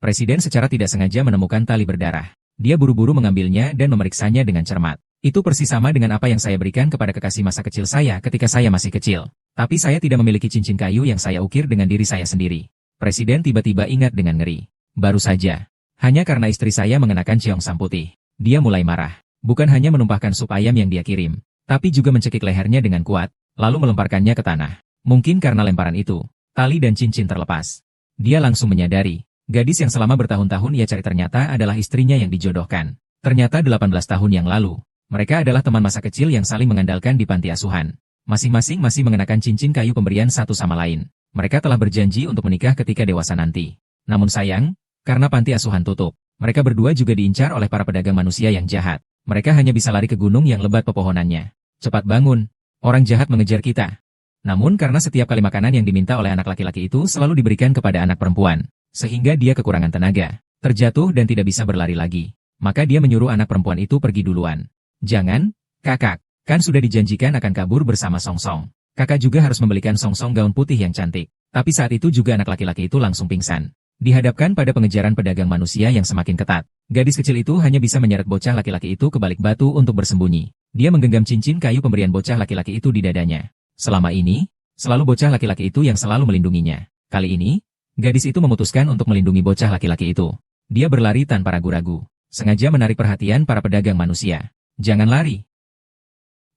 Presiden secara tidak sengaja menemukan tali berdarah. Dia buru-buru mengambilnya dan memeriksanya dengan cermat. Itu persis sama dengan apa yang saya berikan kepada kekasih masa kecil saya ketika saya masih kecil. Tapi saya tidak memiliki cincin kayu yang saya ukir dengan diri saya sendiri. Presiden tiba-tiba ingat dengan ngeri. Baru saja. Hanya karena istri saya mengenakan Cheongsam putih. Dia mulai marah. Bukan hanya menumpahkan sup ayam yang dia kirim, tapi juga mencekik lehernya dengan kuat, lalu melemparkannya ke tanah. Mungkin karena lemparan itu, tali dan cincin terlepas. Dia langsung menyadari, gadis yang selama bertahun-tahun ia cari ternyata adalah istrinya yang dijodohkan. Ternyata 18 tahun yang lalu, mereka adalah teman masa kecil yang saling mengandalkan di panti asuhan. Masing-masing masih mengenakan cincin kayu pemberian satu sama lain. Mereka telah berjanji untuk menikah ketika dewasa nanti. Namun sayang, karena panti asuhan tutup, mereka berdua juga diincar oleh para pedagang manusia yang jahat. Mereka hanya bisa lari ke gunung yang lebat pepohonannya. Cepat bangun, orang jahat mengejar kita. Namun karena setiap kali makanan yang diminta oleh anak laki-laki itu selalu diberikan kepada anak perempuan, sehingga dia kekurangan tenaga, terjatuh dan tidak bisa berlari lagi. Maka dia menyuruh anak perempuan itu pergi duluan. Jangan, kakak, kan sudah dijanjikan akan kabur bersama Song Song. Kakak juga harus membelikan Song Song gaun putih yang cantik. Tapi saat itu juga anak laki-laki itu langsung pingsan. Dihadapkan pada pengejaran pedagang manusia yang semakin ketat, gadis kecil itu hanya bisa menyeret bocah laki-laki itu ke balik batu untuk bersembunyi. Dia menggenggam cincin kayu pemberian bocah laki-laki itu di dadanya. Selama ini, selalu bocah laki-laki itu yang selalu melindunginya. Kali ini, gadis itu memutuskan untuk melindungi bocah laki-laki itu. Dia berlari tanpa ragu-ragu, sengaja menarik perhatian para pedagang manusia. Jangan lari.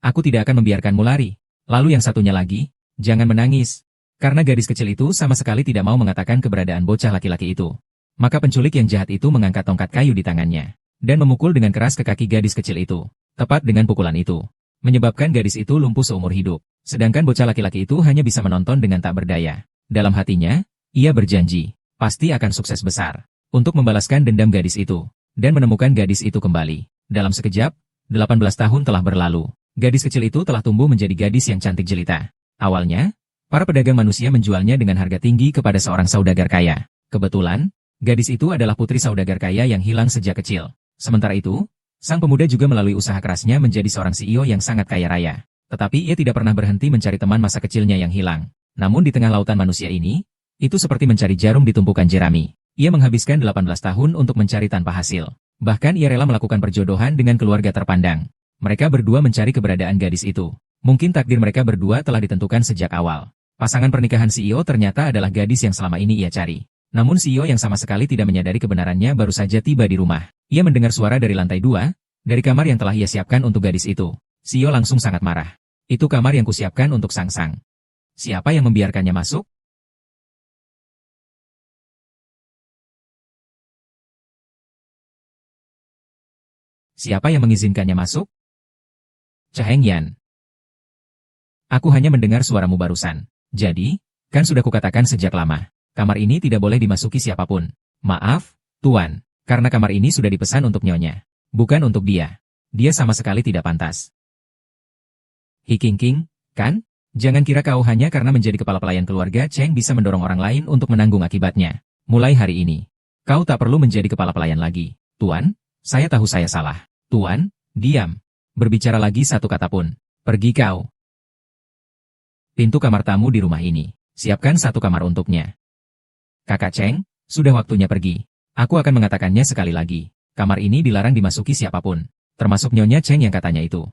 Aku tidak akan membiarkanmu lari. Lalu yang satunya lagi, jangan menangis. Karena gadis kecil itu sama sekali tidak mau mengatakan keberadaan bocah laki-laki itu. Maka penculik yang jahat itu mengangkat tongkat kayu di tangannya, dan memukul dengan keras ke kaki gadis kecil itu. Tepat dengan pukulan itu, menyebabkan gadis itu lumpuh seumur hidup. Sedangkan bocah laki-laki itu hanya bisa menonton dengan tak berdaya. Dalam hatinya, ia berjanji, pasti akan sukses besar, untuk membalaskan dendam gadis itu, dan menemukan gadis itu kembali. Dalam sekejap, 18 tahun telah berlalu. Gadis kecil itu telah tumbuh menjadi gadis yang cantik jelita. Awalnya, para pedagang manusia menjualnya dengan harga tinggi kepada seorang saudagar kaya. Kebetulan, gadis itu adalah putri saudagar kaya yang hilang sejak kecil. Sementara itu, sang pemuda juga melalui usaha kerasnya menjadi seorang CEO yang sangat kaya raya. Tetapi ia tidak pernah berhenti mencari teman masa kecilnya yang hilang. Namun di tengah lautan manusia ini, itu seperti mencari jarum di tumpukan jerami. Ia menghabiskan 18 tahun untuk mencari tanpa hasil. Bahkan ia rela melakukan perjodohan dengan keluarga terpandang. Mereka berdua mencari keberadaan gadis itu. Mungkin takdir mereka berdua telah ditentukan sejak awal. Pasangan pernikahan CEO ternyata adalah gadis yang selama ini ia cari. Namun CEO yang sama sekali tidak menyadari kebenarannya baru saja tiba di rumah. Ia mendengar suara dari lantai 2, dari kamar yang telah ia siapkan untuk gadis itu. CEO langsung sangat marah. Itu kamar yang kusiapkan untuk Sang-Sang. Siapa yang membiarkannya masuk? Siapa yang mengizinkannya masuk? Chaheng Yan. Aku hanya mendengar suaramu barusan. Jadi, kan sudah kukatakan sejak lama. Kamar ini tidak boleh dimasuki siapapun. Maaf, Tuan. Karena kamar ini sudah dipesan untuk Nyonya. Bukan untuk dia. Dia sama sekali tidak pantas. Hiking, kan? Jangan kira kau hanya karena menjadi kepala pelayan keluarga Cheng bisa mendorong orang lain untuk menanggung akibatnya. Mulai hari ini, kau tak perlu menjadi kepala pelayan lagi. Tuan, saya tahu saya salah. Tuan, diam. Berbicara lagi satu kata pun. Pergi kau. Pintu kamar tamu di rumah ini. Siapkan satu kamar untuknya. Kakak Cheng, sudah waktunya pergi. Aku akan mengatakannya sekali lagi. Kamar ini dilarang dimasuki siapapun. Termasuk Nyonya Cheng yang katanya itu.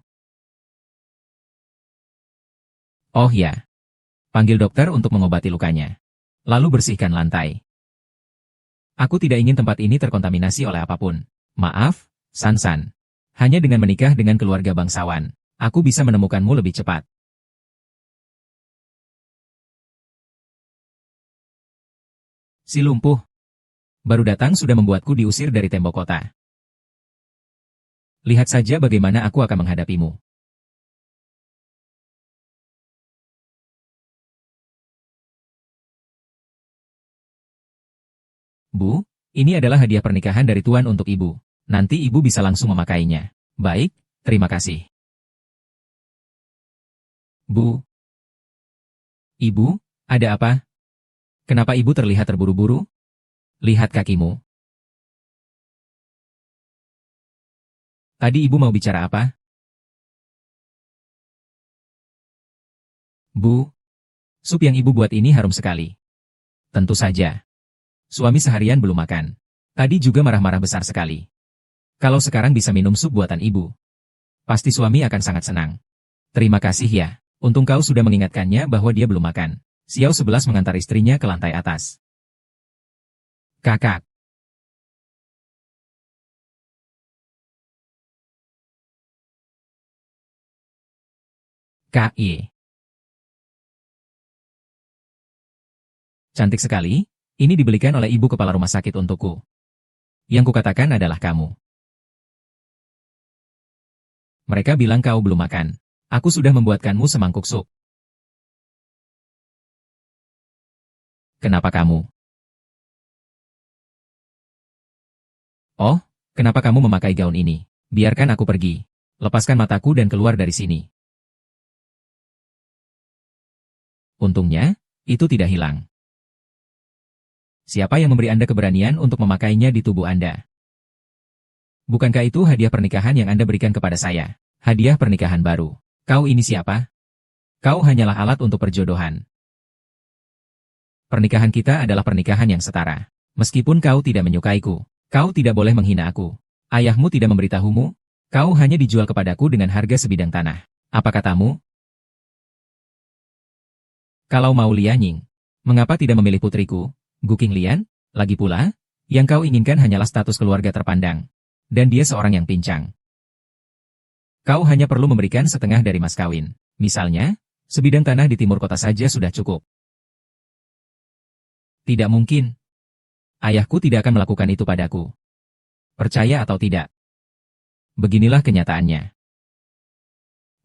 Oh ya. Panggil dokter untuk mengobati lukanya. Lalu bersihkan lantai. Aku tidak ingin tempat ini terkontaminasi oleh apapun. Maaf, San-san. Hanya dengan menikah dengan keluarga bangsawan, aku bisa menemukanmu lebih cepat. Si lumpuh. Baru datang sudah membuatku diusir dari tembok kota. Lihat saja bagaimana aku akan menghadapimu. Bu, ini adalah hadiah pernikahan dari Tuan untuk Ibu. Nanti Ibu bisa langsung memakainya. Baik, terima kasih. Bu. Ibu, ada apa? Kenapa Ibu terlihat terburu-buru? Lihat kakimu. Tadi Ibu mau bicara apa? Bu, sup yang Ibu buat ini harum sekali. Tentu saja. Suami seharian belum makan. Tadi juga marah-marah besar sekali. Kalau sekarang bisa minum sup buatan ibu, pasti suami akan sangat senang. Terima kasih ya. Untung kau sudah mengingatkannya bahwa dia belum makan. Xiao 11 mengantar istrinya ke lantai atas. Kakak. K.I. Cantik sekali, ini dibelikan oleh ibu kepala rumah sakit untukku. Yang kukatakan adalah kamu. Mereka bilang kau belum makan. Aku sudah membuatkanmu semangkuk sup. Kenapa kamu? Oh, kenapa kamu memakai gaun ini? Biarkan aku pergi. Lepaskan mataku dan keluar dari sini. Untungnya, itu tidak hilang. Siapa yang memberi Anda keberanian untuk memakainya di tubuh Anda? Bukankah itu hadiah pernikahan yang Anda berikan kepada saya? Hadiah pernikahan baru. Kau ini siapa? Kau hanyalah alat untuk perjodohan. Pernikahan kita adalah pernikahan yang setara. Meskipun kau tidak menyukaiku, kau tidak boleh menghina aku. Ayahmu tidak memberitahumu? Kau hanya dijual kepadaku dengan harga sebidang tanah. Apa katamu? Kalau mau Lianying, mengapa tidak memilih putriku, Guking Lian? Lagi pula, yang kau inginkan hanyalah status keluarga terpandang. Dan dia seorang yang pincang. Kau hanya perlu memberikan setengah dari mas kawin. Misalnya, sebidang tanah di timur kota saja sudah cukup. Tidak mungkin. Ayahku tidak akan melakukan itu padaku. Percaya atau tidak? Beginilah kenyataannya.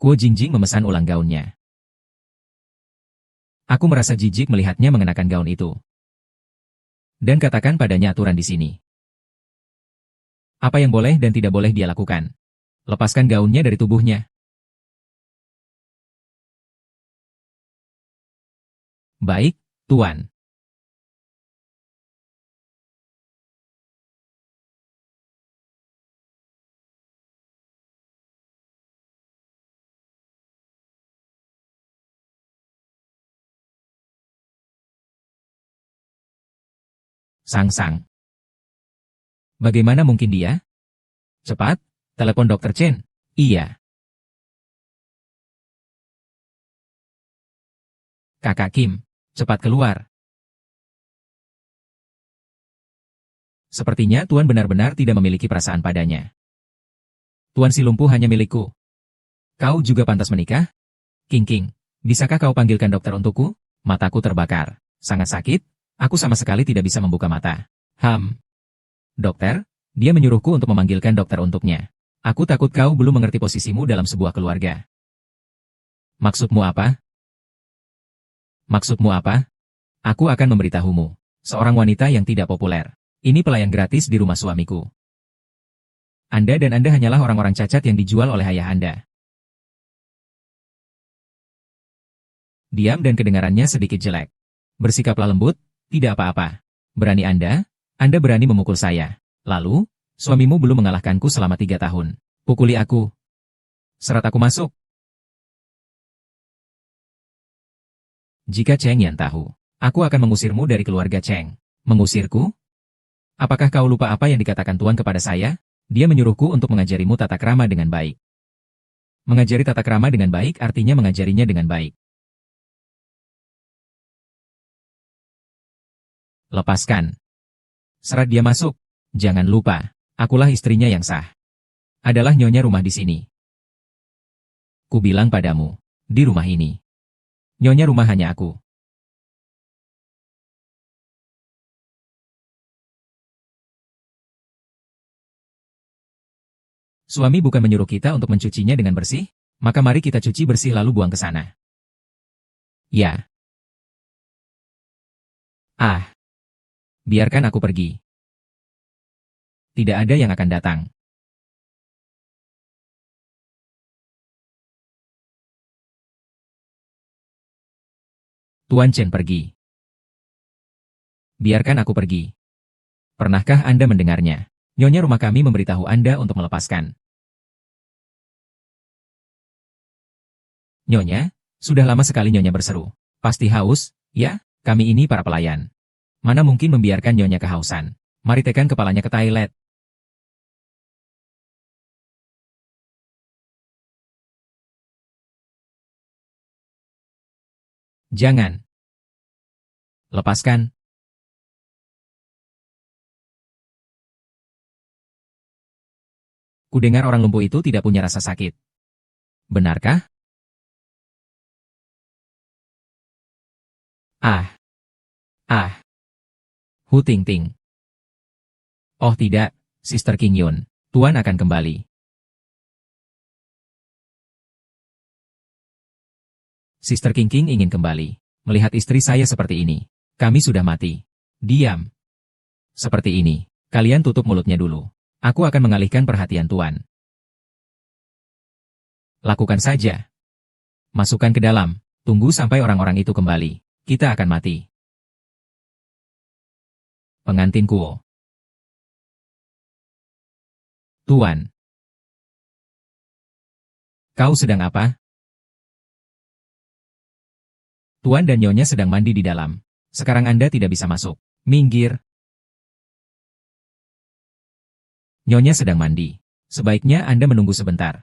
Kuo Jingjing memesan ulang gaunnya. Aku merasa jijik melihatnya mengenakan gaun itu. Dan katakan padanya aturan di sini. Apa yang boleh dan tidak boleh dia lakukan? Lepaskan gaunnya dari tubuhnya. Baik, Tuan. Sang-sang. Bagaimana mungkin dia? Cepat, telepon Dr. Chen. Iya. Kakak Kim, cepat keluar. Sepertinya Tuan benar-benar tidak memiliki perasaan padanya. Tuan si lumpuh hanya milikku. Kau juga pantas menikah? King, bisakah kau panggilkan dokter untukku? Mataku terbakar. Sangat sakit, aku sama sekali tidak bisa membuka mata. Dokter, dia menyuruhku untuk memanggilkan dokter untuknya. Aku takut kau belum mengerti posisimu dalam sebuah keluarga. Maksudmu apa? Maksudmu apa? Aku akan memberitahumu. Seorang wanita yang tidak populer. Ini pelayan gratis di rumah suamiku. Anda dan Anda hanyalah orang-orang cacat yang dijual oleh ayah Anda. Diam dan kedengarannya sedikit jelek. Bersikaplah lembut, tidak apa-apa. Berani Anda berani memukul saya. Lalu, suamimu belum mengalahkanku selama 3 tahun. Pukuli aku. Serat aku masuk. Jika Cheng Yan tahu, aku akan mengusirmu dari keluarga Cheng. Mengusirku? Apakah kau lupa apa yang dikatakan Tuan kepada saya? Dia menyuruhku untuk mengajarimu tata krama dengan baik. Mengajari tata krama dengan baik artinya mengajarinya dengan baik. Lepaskan. Serat dia masuk. Jangan lupa, akulah istrinya yang sah. Adalah nyonya rumah di sini. Ku bilang padamu, di rumah ini. Nyonya rumah hanya aku. Suami bukan menyuruh kita untuk mencucinya dengan bersih? Maka mari kita cuci bersih lalu buang ke sana. Ya. Biarkan aku pergi. Tidak ada yang akan datang. Tuan Chen pergi. Biarkan aku pergi. Pernahkah Anda mendengarnya? Nyonya rumah kami memberitahu Anda untuk melepaskan. Nyonya, sudah lama sekali Nyonya berseru. Pasti haus, ya? Kami ini para pelayan. Mana mungkin membiarkan Nyonya kehausan. Mari tekan kepalanya ke toilet. Jangan. Lepaskan. Kudengar orang lumpuh itu tidak punya rasa sakit. Benarkah? Ah. Ah. Hu Ting Ting. Oh tidak, Sister King Yun. Tuan akan kembali. Sister King King ingin kembali. Melihat istri saya seperti ini. Kami sudah mati. Diam. Seperti ini. Kalian tutup mulutnya dulu. Aku akan mengalihkan perhatian Tuan. Lakukan saja. Masukkan ke dalam. Tunggu sampai orang-orang itu kembali. Kita akan mati. Pengantin Kuo. Tuan. Kau sedang apa? Tuan dan Nyonya sedang mandi di dalam. Sekarang Anda tidak bisa masuk. Minggir. Nyonya sedang mandi. Sebaiknya Anda menunggu sebentar.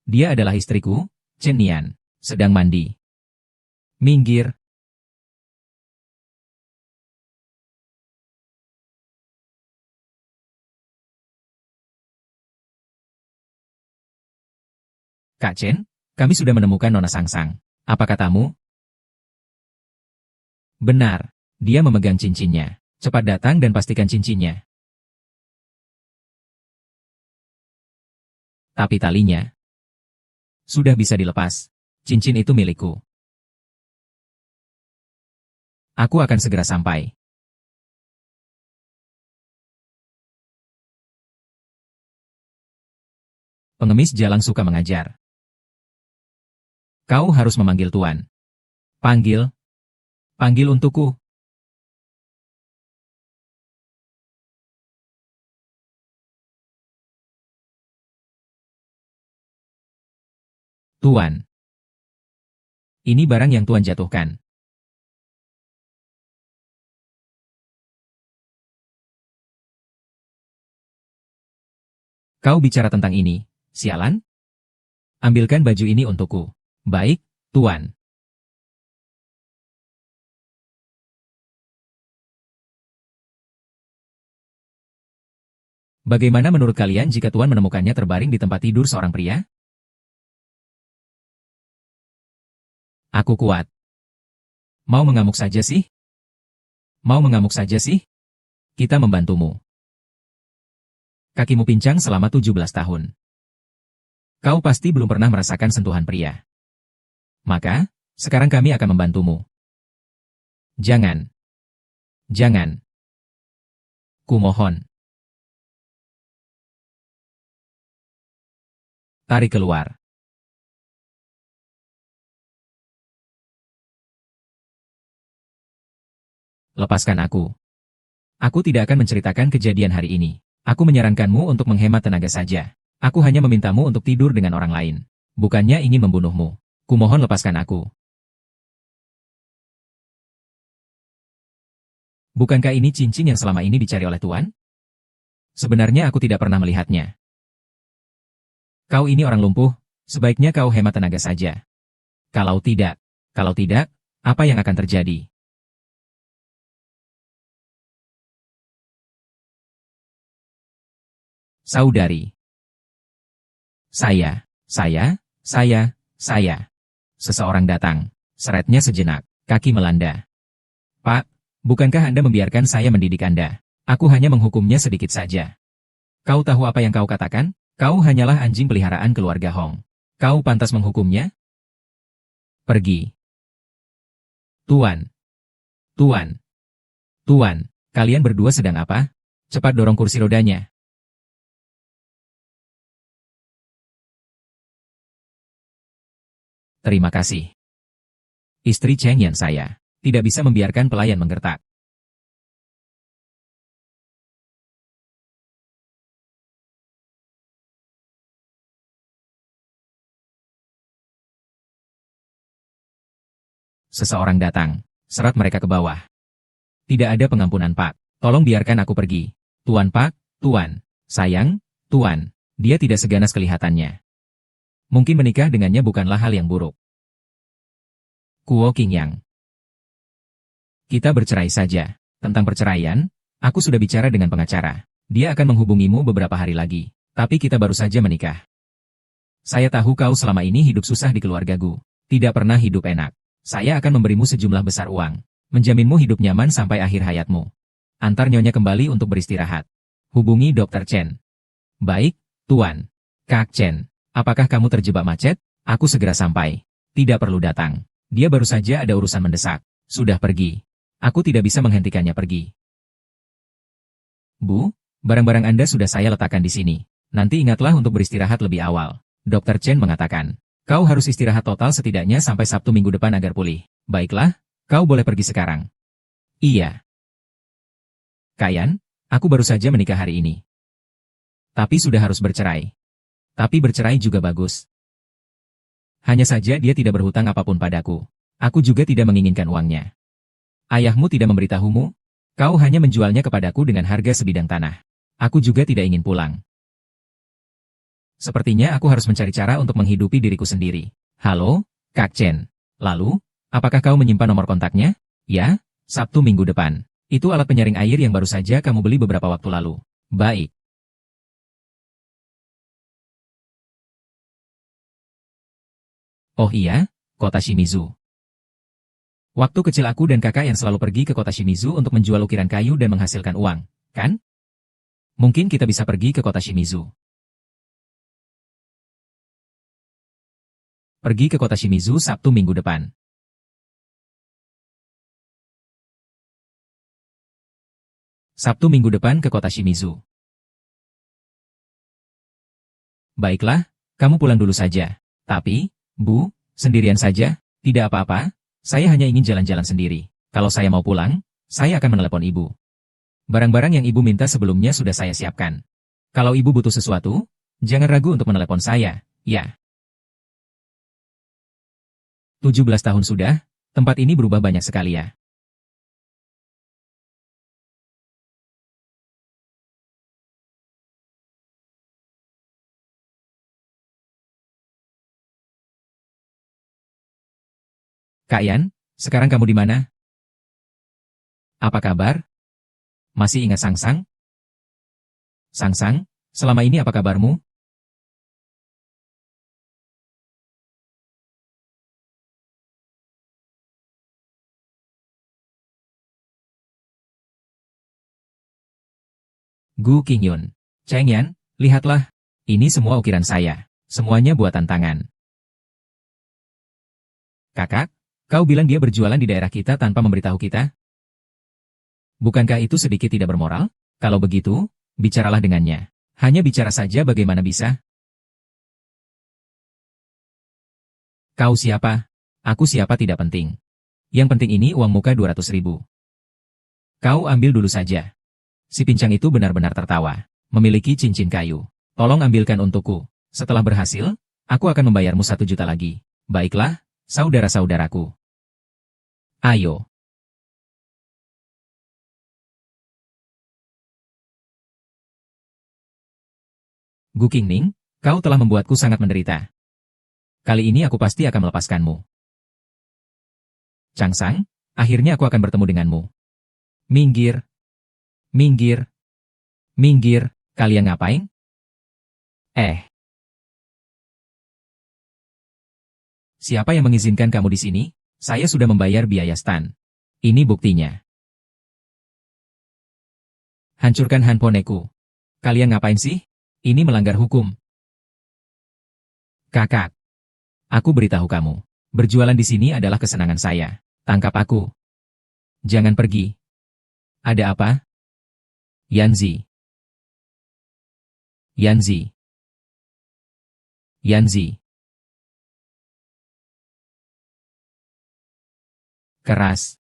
Dia adalah istriku, Chen Nian. Sedang mandi. Minggir. Kak Chen, kami sudah menemukan Nona Sangsang. Apa katamu? Benar. Dia memegang cincinnya. Cepat datang dan pastikan cincinnya. Tapi talinya sudah bisa dilepas. Cincin itu milikku. Aku akan segera sampai. Pengemis jalang suka mengajar. Kau harus memanggil Tuan. Panggil. Panggil untukku. Tuan. Ini barang yang Tuan jatuhkan. Kau bicara tentang ini, sialan? Ambilkan baju ini untukku. Baik, Tuan. Bagaimana menurut kalian jika Tuan menemukannya terbaring di tempat tidur seorang pria? Aku kuat. Mau mengamuk saja sih? Mau mengamuk saja sih? Kita membantumu. Kakimu pincang selama 17 tahun. Kau pasti belum pernah merasakan sentuhan pria. Maka, sekarang kami akan membantumu. Jangan. Jangan. Kumohon. Tarik keluar. Lepaskan aku. Aku tidak akan menceritakan kejadian hari ini. Aku menyarankanmu untuk menghemat tenaga saja. Aku hanya memintamu untuk tidur dengan orang lain. Bukannya ingin membunuhmu. Kumohon lepaskan aku. Bukankah ini cincin yang selama ini dicari oleh Tuan? Sebenarnya aku tidak pernah melihatnya. Kau ini orang lumpuh, sebaiknya kau hemat tenaga saja. Kalau tidak, apa yang akan terjadi? Saudari. Saya. Seseorang datang. Seretnya sejenak. Kaki melanda. Pak, bukankah Anda membiarkan saya mendidik Anda? Aku hanya menghukumnya sedikit saja. Kau tahu apa yang kau katakan? Kau hanyalah anjing peliharaan keluarga Hong. Kau pantas menghukumnya? Pergi. Tuan. Tuan. Tuan, kalian berdua sedang apa? Cepat dorong kursi rodanya. Terima kasih. Istri Cheng Yan saya. Tidak bisa membiarkan pelayan menggertak. Seseorang datang. Serat mereka ke bawah. Tidak ada pengampunan, Pak. Tolong biarkan aku pergi. Tuan Pak, Tuan. Sayang, Tuan. Dia tidak seganas kelihatannya. Mungkin menikah dengannya bukanlah hal yang buruk. Kuo Qingyang. Kita bercerai saja. Tentang perceraian, aku sudah bicara dengan pengacara. Dia akan menghubungimu beberapa hari lagi. Tapi kita baru saja menikah. Saya tahu kau selama ini hidup susah di keluargaku. Tidak pernah hidup enak. Saya akan memberimu sejumlah besar uang. Menjaminmu hidup nyaman sampai akhir hayatmu. Antar nyonya kembali untuk beristirahat. Hubungi Dr. Chen. Baik, Tuan. Kak Chen, apakah kamu terjebak macet? Aku segera sampai. Tidak perlu datang. Dia baru saja ada urusan mendesak. Sudah pergi. Aku tidak bisa menghentikannya pergi. Bu, barang-barang Anda sudah saya letakkan di sini. Nanti ingatlah untuk beristirahat lebih awal. Dr. Chen mengatakan. Kau harus istirahat total setidaknya sampai Sabtu minggu depan agar pulih. Baiklah, kau boleh pergi sekarang. Iya. Kayan, aku baru saja menikah hari ini. Tapi sudah harus bercerai. Tapi bercerai juga bagus. Hanya saja dia tidak berhutang apapun padaku. Aku juga tidak menginginkan uangnya. Ayahmu tidak memberitahumu? Kau hanya menjualnya kepadaku dengan harga sebidang tanah. Aku juga tidak ingin pulang. Sepertinya aku harus mencari cara untuk menghidupi diriku sendiri. Halo, Kak Chen. Lalu, apakah kau menyimpan nomor kontaknya? Ya, Sabtu minggu depan. Itu alat penyaring air yang baru saja kamu beli beberapa waktu lalu. Baik. Oh iya, kota Shimizu. Waktu kecil aku dan kakak yang selalu pergi ke kota Shimizu untuk menjual ukiran kayu dan menghasilkan uang, kan? Mungkin kita bisa pergi ke kota Shimizu. Pergi ke kota Shimizu Sabtu minggu depan. Sabtu minggu depan ke kota Shimizu. Baiklah, kamu pulang dulu saja. Tapi, Bu, sendirian saja? Tidak apa-apa, saya hanya ingin jalan-jalan sendiri. Kalau saya mau pulang, saya akan menelepon Ibu. Barang-barang yang Ibu minta sebelumnya sudah saya siapkan. Kalau Ibu butuh sesuatu, jangan ragu untuk menelepon saya, ya. 17 tahun sudah, tempat ini berubah banyak sekali ya. Kak Yan, sekarang kamu di mana? Apa kabar? Masih ingat Sangsang? Sangsang, selama ini apa kabarmu? Gu Qingyun. Cheng Yan, lihatlah. Ini semua ukiran saya. Semuanya buatan tangan. Kakak, kau bilang dia berjualan di daerah kita tanpa memberitahu kita? Bukankah itu sedikit tidak bermoral? Kalau begitu, bicaralah dengannya. Hanya bicara saja bagaimana bisa? Kau siapa? Aku siapa tidak penting. Yang penting ini uang muka 200.000. Kau ambil dulu saja. Si pincang itu benar-benar tertawa. Memiliki cincin kayu. Tolong ambilkan untukku. Setelah berhasil, aku akan membayarmu 1 juta lagi. Baiklah, saudara-saudaraku. Ayo. Gu Qingning, kau telah membuatku sangat menderita. Kali ini aku pasti akan melepaskanmu. Changsang, akhirnya aku akan bertemu denganmu. Minggir. Minggir. Minggir, kalian ngapain? Siapa yang mengizinkan kamu di sini? Saya sudah membayar biaya stan. Ini buktinya. Hancurkan handphoneku. Kalian ngapain sih? Ini melanggar hukum. Kakak. Aku beritahu kamu. Berjualan di sini adalah kesenangan saya. Tangkap aku. Jangan pergi. Ada apa? Yanzi. Yanzi. Yanzi. Keras.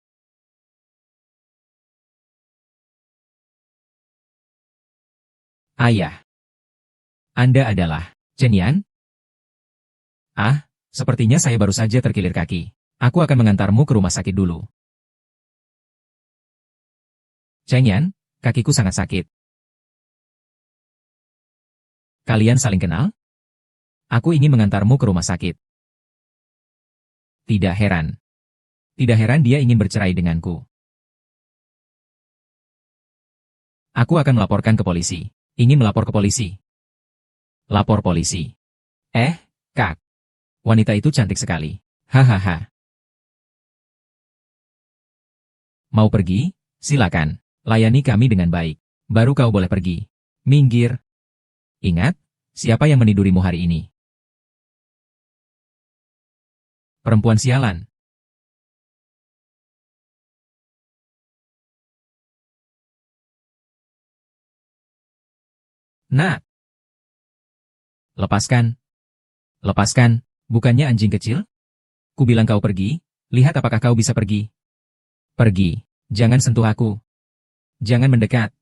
Ayah. Anda adalah Chen Yan? Ah, sepertinya saya baru saja terkilir kaki. Aku akan mengantarmu ke rumah sakit dulu. Cheng Yan, kakiku sangat sakit. Kalian saling kenal? Aku ingin mengantarmu ke rumah sakit. Tidak heran. Tidak heran dia ingin bercerai denganku. Aku akan melaporkan ke polisi. Ingin melapor ke polisi. Lapor polisi. Kak. Wanita itu cantik sekali. Hahaha. Mau pergi? Silakan. Layani kami dengan baik. Baru kau boleh pergi. Minggir. Ingat, siapa yang menidurimu hari ini? Perempuan sialan. Nak. Lepaskan. Lepaskan. Bukannya anjing kecil? Kubilang kau pergi, lihat apakah kau bisa pergi. Pergi. Jangan sentuh aku. Jangan mendekat.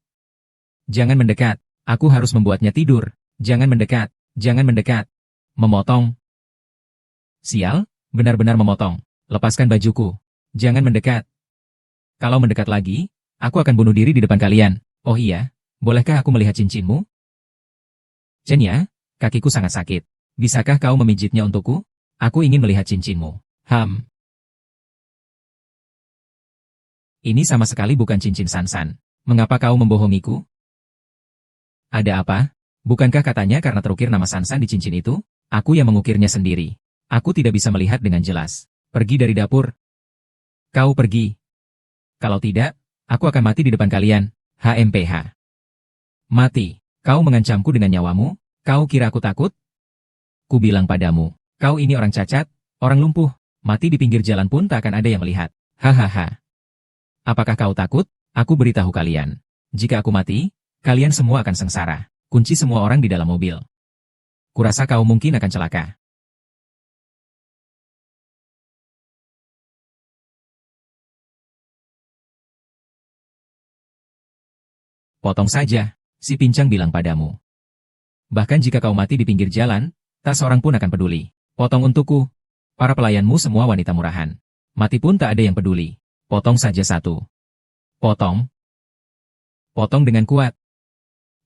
Jangan mendekat. Aku harus membuatnya tidur. Jangan mendekat. Jangan mendekat. Memotong. Sial, benar-benar memotong. Lepaskan bajuku. Jangan mendekat. Kalau mendekat lagi, aku akan bunuh diri di depan kalian. Oh iya, bolehkah aku melihat cincinmu? Chenya, kakiku sangat sakit. Bisakah kau memijitnya untukku? Aku ingin melihat cincinmu. Ini sama sekali bukan cincin Sansan. Mengapa kau membohongiku? Ada apa? Bukankah katanya karena terukir nama Sansan di cincin itu? Aku yang mengukirnya sendiri. Aku tidak bisa melihat dengan jelas. Pergi dari dapur. Kau pergi. Kalau tidak, aku akan mati di depan kalian. HMPH. Mati. Kau mengancamku dengan nyawamu? Kau kira aku takut? Kubilang padamu, kau ini orang cacat, orang lumpuh, mati di pinggir jalan pun tak akan ada yang melihat. Hahaha. Apakah kau takut? Aku beritahu kalian. Jika aku mati, kalian semua akan sengsara. Kunci semua orang di dalam mobil. Kurasa kau mungkin akan celaka. Potong saja, si pincang bilang padamu. Bahkan jika kau mati di pinggir jalan, tak seorang pun akan peduli. Potong untukku. Para pelayanmu semua wanita murahan. Mati pun tak ada yang peduli. Potong saja satu. Potong. Potong dengan kuat.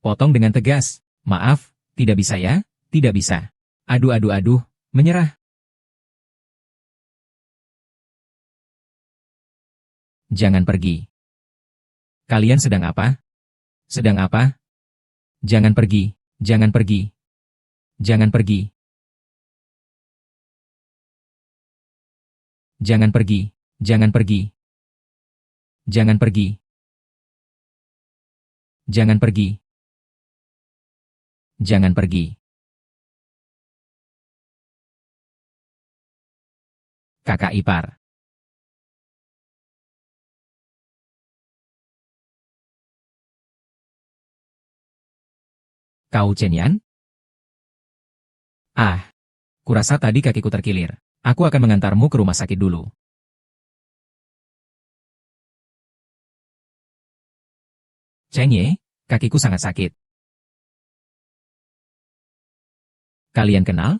Potong dengan tegas. Maaf, tidak bisa ya? Tidak bisa. Aduh aduh aduh, menyerah. Jangan pergi. Kalian sedang apa? Sedang apa? Jangan pergi, jangan pergi. Jangan pergi. Jangan pergi, jangan pergi. Jangan pergi. Jangan pergi. Jangan pergi. Kakak ipar. Kau Chen Yan? Kurasa tadi kakiku terkilir. Aku akan mengantarmu ke rumah sakit dulu. Cheng Ye, kakiku sangat sakit. Kalian kenal?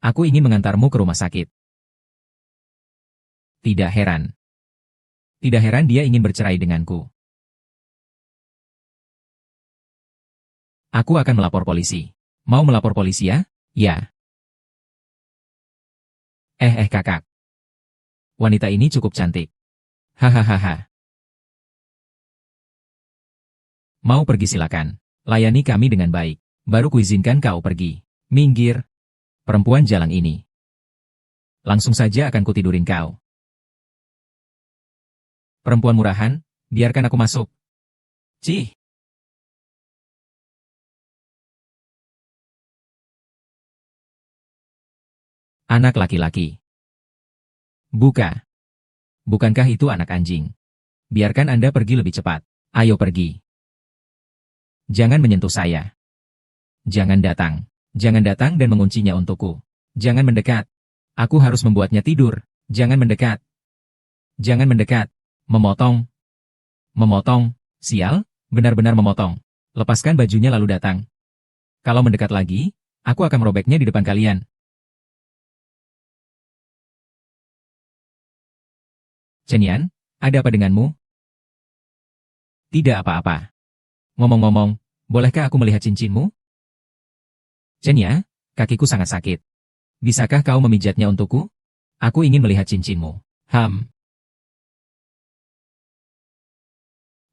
Aku ingin mengantarmu ke rumah sakit. Tidak heran. Tidak heran dia ingin bercerai denganku. Aku akan melapor polisi. Mau melapor polisi ya? Ya. Kakak. Wanita ini cukup cantik. Hahaha. Mau pergi silakan. Layani kami dengan baik. Baru kuizinkan kau pergi. Minggir. Perempuan jalang ini. Langsung saja akan kutidurin kau. Perempuan murahan, biarkan aku masuk. Cih. Anak laki-laki. Buka. Bukankah itu anak anjing? Biarkan Anda pergi lebih cepat. Ayo pergi. Jangan menyentuh saya. Jangan datang. Jangan datang dan menguncinya untukku. Jangan mendekat. Aku harus membuatnya tidur. Jangan mendekat. Jangan mendekat. Memotong. Memotong. Sial, benar-benar memotong. Lepaskan bajunya lalu datang. Kalau mendekat lagi, aku akan merobeknya di depan kalian. Chen Yan, ada apa denganmu? Tidak apa-apa. Ngomong-ngomong, bolehkah aku melihat cincinmu? Chen ya, kakiku sangat sakit. Bisakah kau memijatnya untukku? Aku ingin melihat cincinmu.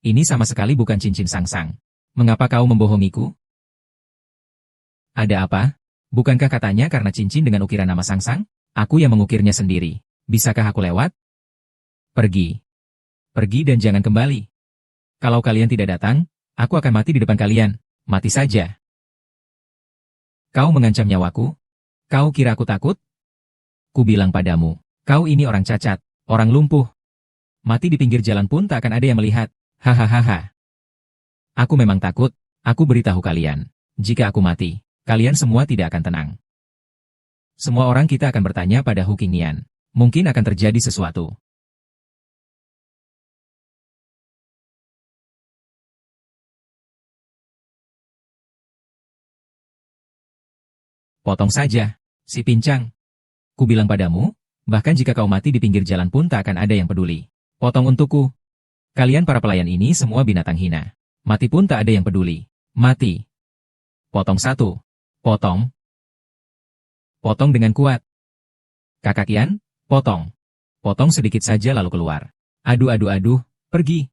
Ini sama sekali bukan cincin Sangsang. Mengapa kau membohongiku? Ada apa? Bukankah katanya karena cincin dengan ukiran nama Sangsang? Aku yang mengukirnya sendiri. Bisakah aku lewat? Pergi. Pergi dan jangan kembali. Kalau kalian tidak datang, aku akan mati di depan kalian. Mati saja. Kau mengancam nyawaku? Kau kira aku takut? Ku bilang padamu, kau ini orang cacat, orang lumpuh. Mati di pinggir jalan pun tak akan ada yang melihat. Hahaha. Aku memang takut. Aku beritahu kalian. Jika aku mati, kalian semua tidak akan tenang. Semua orang kita akan bertanya pada Hu Qingnian. Mungkin akan terjadi sesuatu. Potong saja, si pincang. Ku bilang padamu, bahkan jika kau mati di pinggir jalan pun tak akan ada yang peduli. Potong untukku. Kalian para pelayan ini semua binatang hina. Mati pun tak ada yang peduli. Mati. Potong satu. Potong. Potong dengan kuat. Kakak Kian, potong. Potong sedikit saja lalu keluar. Aduh aduh aduh, pergi.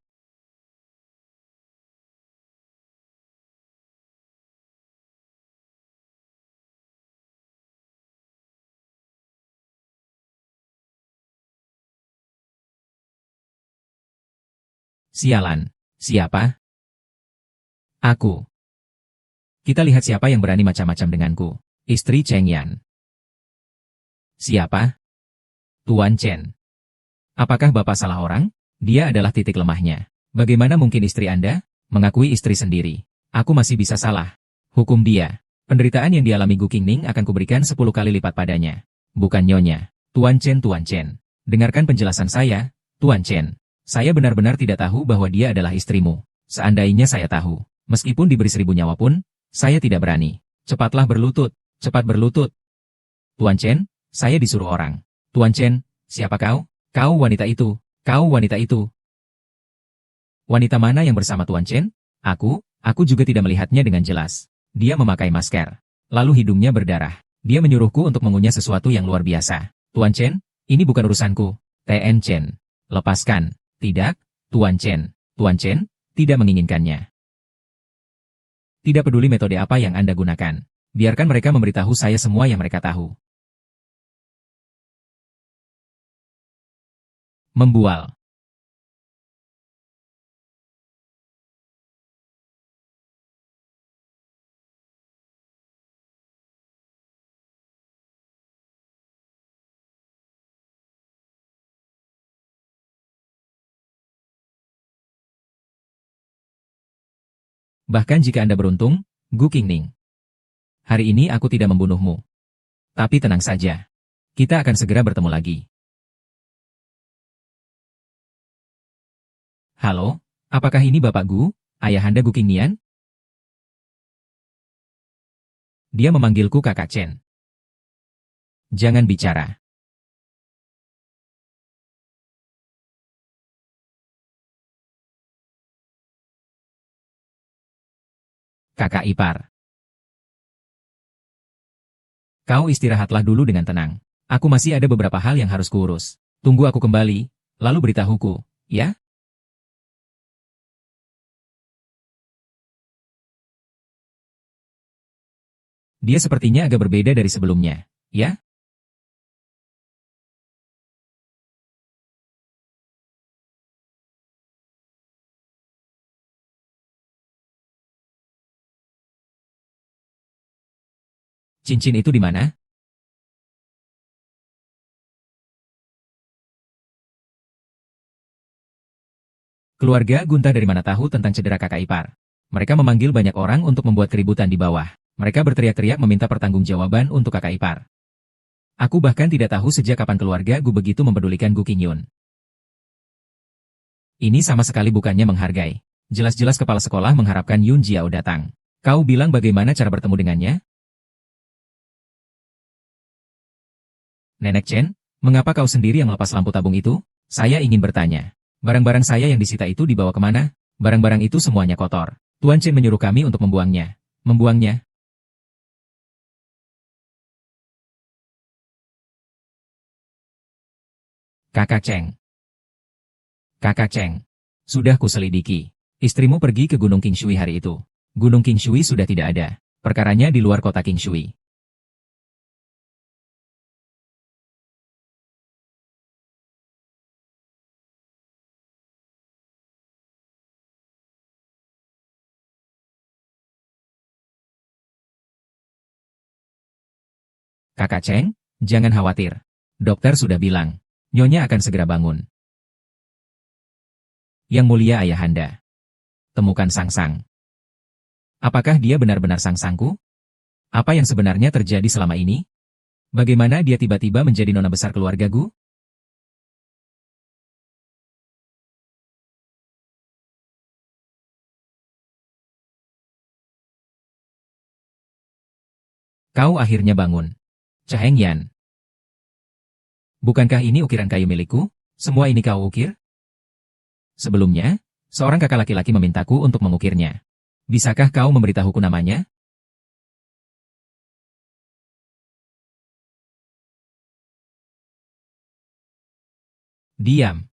Sialan. Siapa? Aku. Kita lihat siapa yang berani macam-macam denganku. Istri Cheng Yan. Siapa? Tuan Chen. Apakah Bapak salah orang? Dia adalah titik lemahnya. Bagaimana mungkin istri Anda mengakui istri sendiri? Aku masih bisa salah. Hukum dia. Penderitaan yang dialami Gu Qingning akan kuberikan 10 kali lipat padanya. Bukan nyonya. Tuan Chen, Tuan Chen. Dengarkan penjelasan saya, Tuan Chen. Saya benar-benar tidak tahu bahwa dia adalah istrimu. Seandainya saya tahu, meskipun diberi 1000 nyawa pun, saya tidak berani. Cepatlah berlutut, cepat berlutut. Tuan Chen, saya disuruh orang. Tuan Chen, siapa kau? Kau wanita itu, kau wanita itu. Wanita mana yang bersama Tuan Chen? Aku juga tidak melihatnya dengan jelas. Dia memakai masker. Lalu hidungnya berdarah. Dia menyuruhku untuk mengunyah sesuatu yang luar biasa. Tuan Chen, ini bukan urusanku. T.N. Chen. Lepaskan. Tidak, Tuan Chen. Tuan Chen, tidak menginginkannya. Tidak peduli metode apa yang Anda gunakan. Biarkan mereka memberitahu saya semua yang mereka tahu. Membual. Bahkan jika Anda beruntung, Gu Qingning. Hari ini aku tidak membunuhmu. Tapi tenang saja. Kita akan segera bertemu lagi. Halo, apakah ini Bapak Gu, ayahanda Gu Qingnian? Dia memanggilku Kakak Chen. Jangan bicara. Kakak ipar. Kau istirahatlah dulu dengan tenang. Aku masih ada beberapa hal yang harus kuurus. Tunggu aku kembali, lalu beritahuku, ya? Dia sepertinya agak berbeda dari sebelumnya, ya? Cincin itu di mana? Keluarga Gunta dari mana tahu tentang cedera kakak ipar. Mereka memanggil banyak orang untuk membuat keributan di bawah. Mereka berteriak-teriak meminta pertanggungjawaban untuk kakak ipar. Aku bahkan tidak tahu sejak kapan keluarga Gu begitu mempedulikan Gu Qingyun. Ini sama sekali bukannya menghargai. Jelas-jelas kepala sekolah mengharapkan Yun Jiao datang. Kau bilang bagaimana cara bertemu dengannya? Nenek Chen, mengapa kau sendiri yang melepas lampu tabung itu? Saya ingin bertanya. Barang-barang saya yang disita itu dibawa kemana? Barang-barang itu semuanya kotor. Tuan Chen menyuruh kami untuk membuangnya. Membuangnya? Kakak Cheng. Kakak Cheng. Sudah kuselidiki. Istrimu pergi ke Gunung Qingshui hari itu. Gunung Qingshui sudah tidak ada. Perkaranya di luar kota Qingshui. Kakak Cheng, jangan khawatir. Dokter sudah bilang, Nyonya akan segera bangun. Yang mulia ayahanda. Temukan Sangsang. Apakah dia benar-benar Sangsangku? Apa yang sebenarnya terjadi selama ini? Bagaimana dia tiba-tiba menjadi nona besar keluargaku? Kau akhirnya bangun. Cheng Yan. Bukankah ini ukiran kayu milikku? Semua ini kau ukir? Sebelumnya, seorang kakak laki-laki memintaku untuk mengukirnya. Bisakah kau memberitahuku namanya? Diam.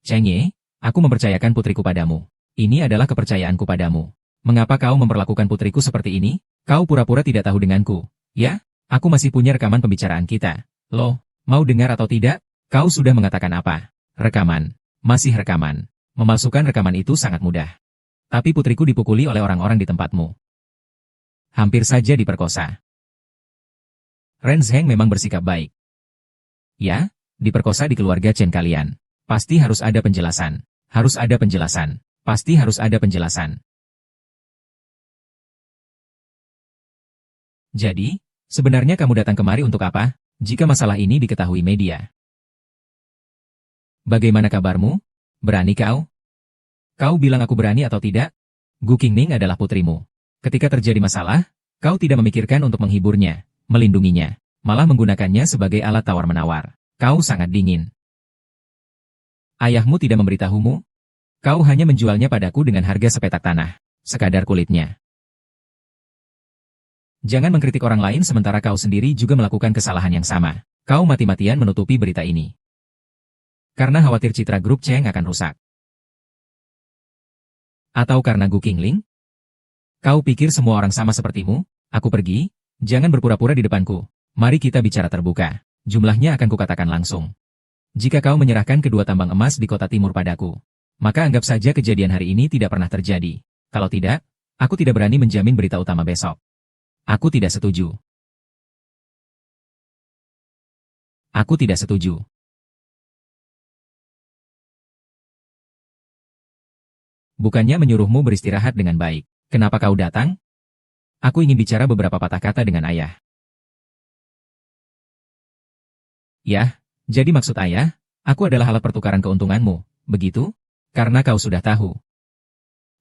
Cheng Ye, aku mempercayakan putriku padamu. Ini adalah kepercayaanku padamu. Mengapa kau memperlakukan putriku seperti ini? Kau pura-pura tidak tahu denganku. Ya, aku masih punya rekaman pembicaraan kita. Loh, mau dengar atau tidak? Kau sudah mengatakan apa? Rekaman. Masih rekaman. Memalsukan rekaman itu sangat mudah. Tapi putriku dipukuli oleh orang-orang di tempatmu. Hampir saja diperkosa. Ren Zheng memang bersikap baik. Ya, diperkosa di keluarga Chen kalian. Pasti harus ada penjelasan. Harus ada penjelasan. Pasti harus ada penjelasan. Jadi, sebenarnya kamu datang kemari untuk apa? Jika masalah ini diketahui media. Bagaimana kabarmu? Berani kau? Kau bilang aku berani atau tidak? Gu Qingming adalah putrimu. Ketika terjadi masalah, kau tidak memikirkan untuk menghiburnya, melindunginya, malah menggunakannya sebagai alat tawar-menawar. Kau sangat dingin. Ayahmu tidak memberitahumu? Kau hanya menjualnya padaku dengan harga sepetak tanah, sekadar kulitnya. Jangan mengkritik orang lain sementara kau sendiri juga melakukan kesalahan yang sama. Kau mati-matian menutupi berita ini. Karena khawatir citra grup Cheng akan rusak. Atau karena Gu Qingling? Kau pikir semua orang sama sepertimu? Aku pergi, jangan berpura-pura di depanku. Mari kita bicara terbuka. Jumlahnya akan kukatakan langsung. Jika kau menyerahkan kedua tambang emas di kota timur padaku, maka anggap saja kejadian hari ini tidak pernah terjadi. Kalau tidak, aku tidak berani menjamin berita utama besok. Aku tidak setuju. Aku tidak setuju. Bukannya menyuruhmu beristirahat dengan baik. Kenapa kau datang? Aku ingin bicara beberapa patah kata dengan ayah. Yah, jadi maksud ayah, aku adalah alat pertukaran keuntunganmu, begitu? Karena kau sudah tahu.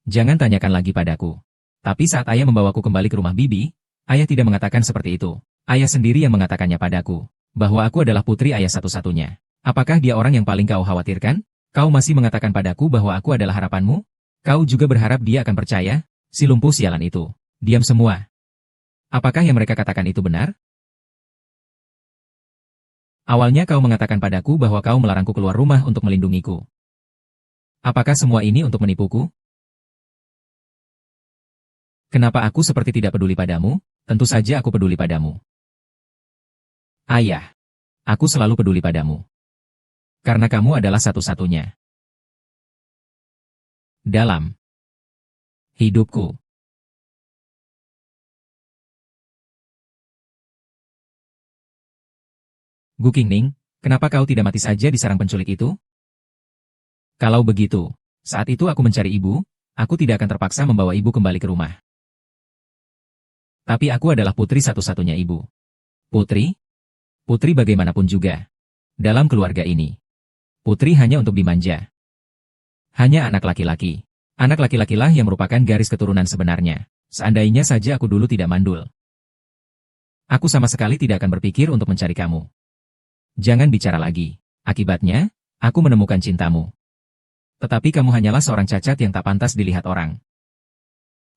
Jangan tanyakan lagi padaku. Tapi saat ayah membawaku kembali ke rumah bibi, ayah tidak mengatakan seperti itu. Ayah sendiri yang mengatakannya padaku, bahwa aku adalah putri ayah satu-satunya. Apakah dia orang yang paling kau khawatirkan? Kau masih mengatakan padaku bahwa aku adalah harapanmu? Kau juga berharap dia akan percaya? Si lumpuh sialan itu. Diam semua. Apakah yang mereka katakan itu benar? Awalnya kau mengatakan padaku bahwa kau melarangku keluar rumah untuk melindungiku. Apakah semua ini untuk menipuku? Kenapa aku seperti tidak peduli padamu? Tentu saja aku peduli padamu. Ayah, aku selalu peduli padamu. Karena kamu adalah satu-satunya. Dalam hidupku. Gu Qingming, kenapa kau tidak mati saja di sarang penculik itu? Kalau begitu, saat itu aku mencari ibu, aku tidak akan terpaksa membawa ibu kembali ke rumah. Tapi aku adalah putri satu-satunya ibu. Putri? Putri bagaimanapun juga. Dalam keluarga ini, putri hanya untuk dimanja. Hanya anak laki-laki. Anak laki-lakilah yang merupakan garis keturunan sebenarnya. Seandainya saja aku dulu tidak mandul. Aku sama sekali tidak akan berpikir untuk mencari kamu. Jangan bicara lagi. Akibatnya, aku menemukan cintamu. Tetapi kamu hanyalah seorang cacat yang tak pantas dilihat orang.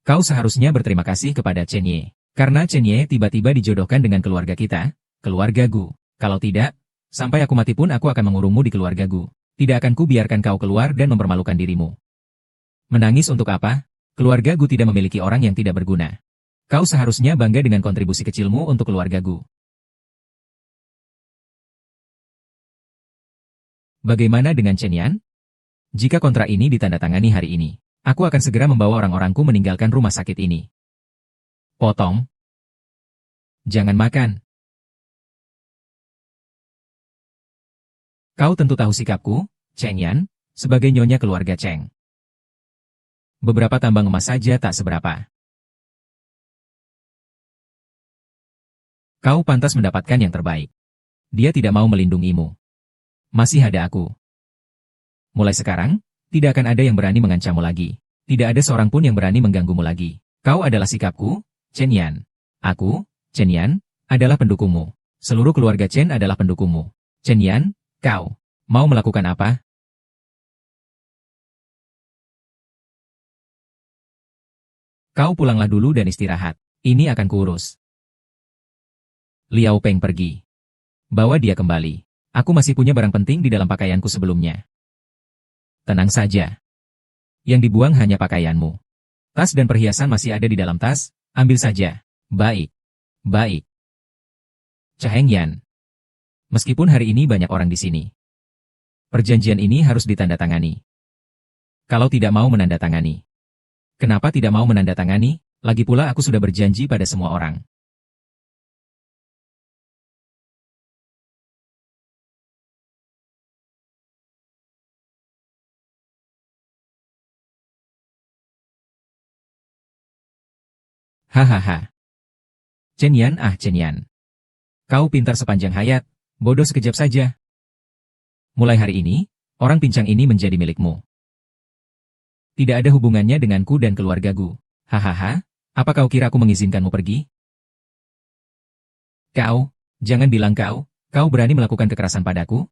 Kau seharusnya berterima kasih kepada Chen Ye. Karena Chen Ye tiba-tiba dijodohkan dengan keluarga kita, keluarga Gu. Kalau tidak, sampai aku mati pun aku akan mengurungmu di keluarga Gu. Tidak akan kubiarkan kau keluar dan mempermalukan dirimu. Menangis untuk apa? Keluarga Gu tidak memiliki orang yang tidak berguna. Kau seharusnya bangga dengan kontribusi kecilmu untuk keluarga Gu. Bagaimana dengan Chen Yan? Jika kontrak ini ditandatangani hari ini, aku akan segera membawa orang-orangku meninggalkan rumah sakit ini. Potong. Jangan makan. Kau tentu tahu sikapku, Cheng Yan, sebagai nyonya keluarga Cheng. Beberapa tambang emas saja tak seberapa. Kau pantas mendapatkan yang terbaik. Dia tidak mau melindungimu. Masih ada aku. Mulai sekarang, tidak akan ada yang berani mengancammu lagi. Tidak ada seorang pun yang berani mengganggumu lagi. Kau adalah sikapku, Chen Yan. Aku, Chen Yan, adalah pendukungmu. Seluruh keluarga Chen adalah pendukungmu. Chen Yan, kau mau melakukan apa? Kau pulanglah dulu dan istirahat. Ini akan kuurus. Liao Peng pergi. Bawa dia kembali. Aku masih punya barang penting di dalam pakaianku sebelumnya. Tenang saja. Yang dibuang hanya pakaianmu. Tas dan perhiasan masih ada di dalam tas, ambil saja. Baik. Baik. Cheng Yan. Meskipun hari ini banyak orang di sini, perjanjian ini harus ditandatangani. Kalau tidak mau menandatangani. Kenapa tidak mau menandatangani? Lagi pula aku sudah berjanji pada semua orang. Hahaha. Chen Yan, Chen Yan. Kau pintar sepanjang hayat, bodoh sekejap saja. Mulai hari ini, orang pincang ini menjadi milikmu. Tidak ada hubungannya denganku dan keluargaku. Hahaha, apa kau kira aku mengizinkanmu pergi? Kau, jangan bilang kau berani melakukan kekerasan padaku?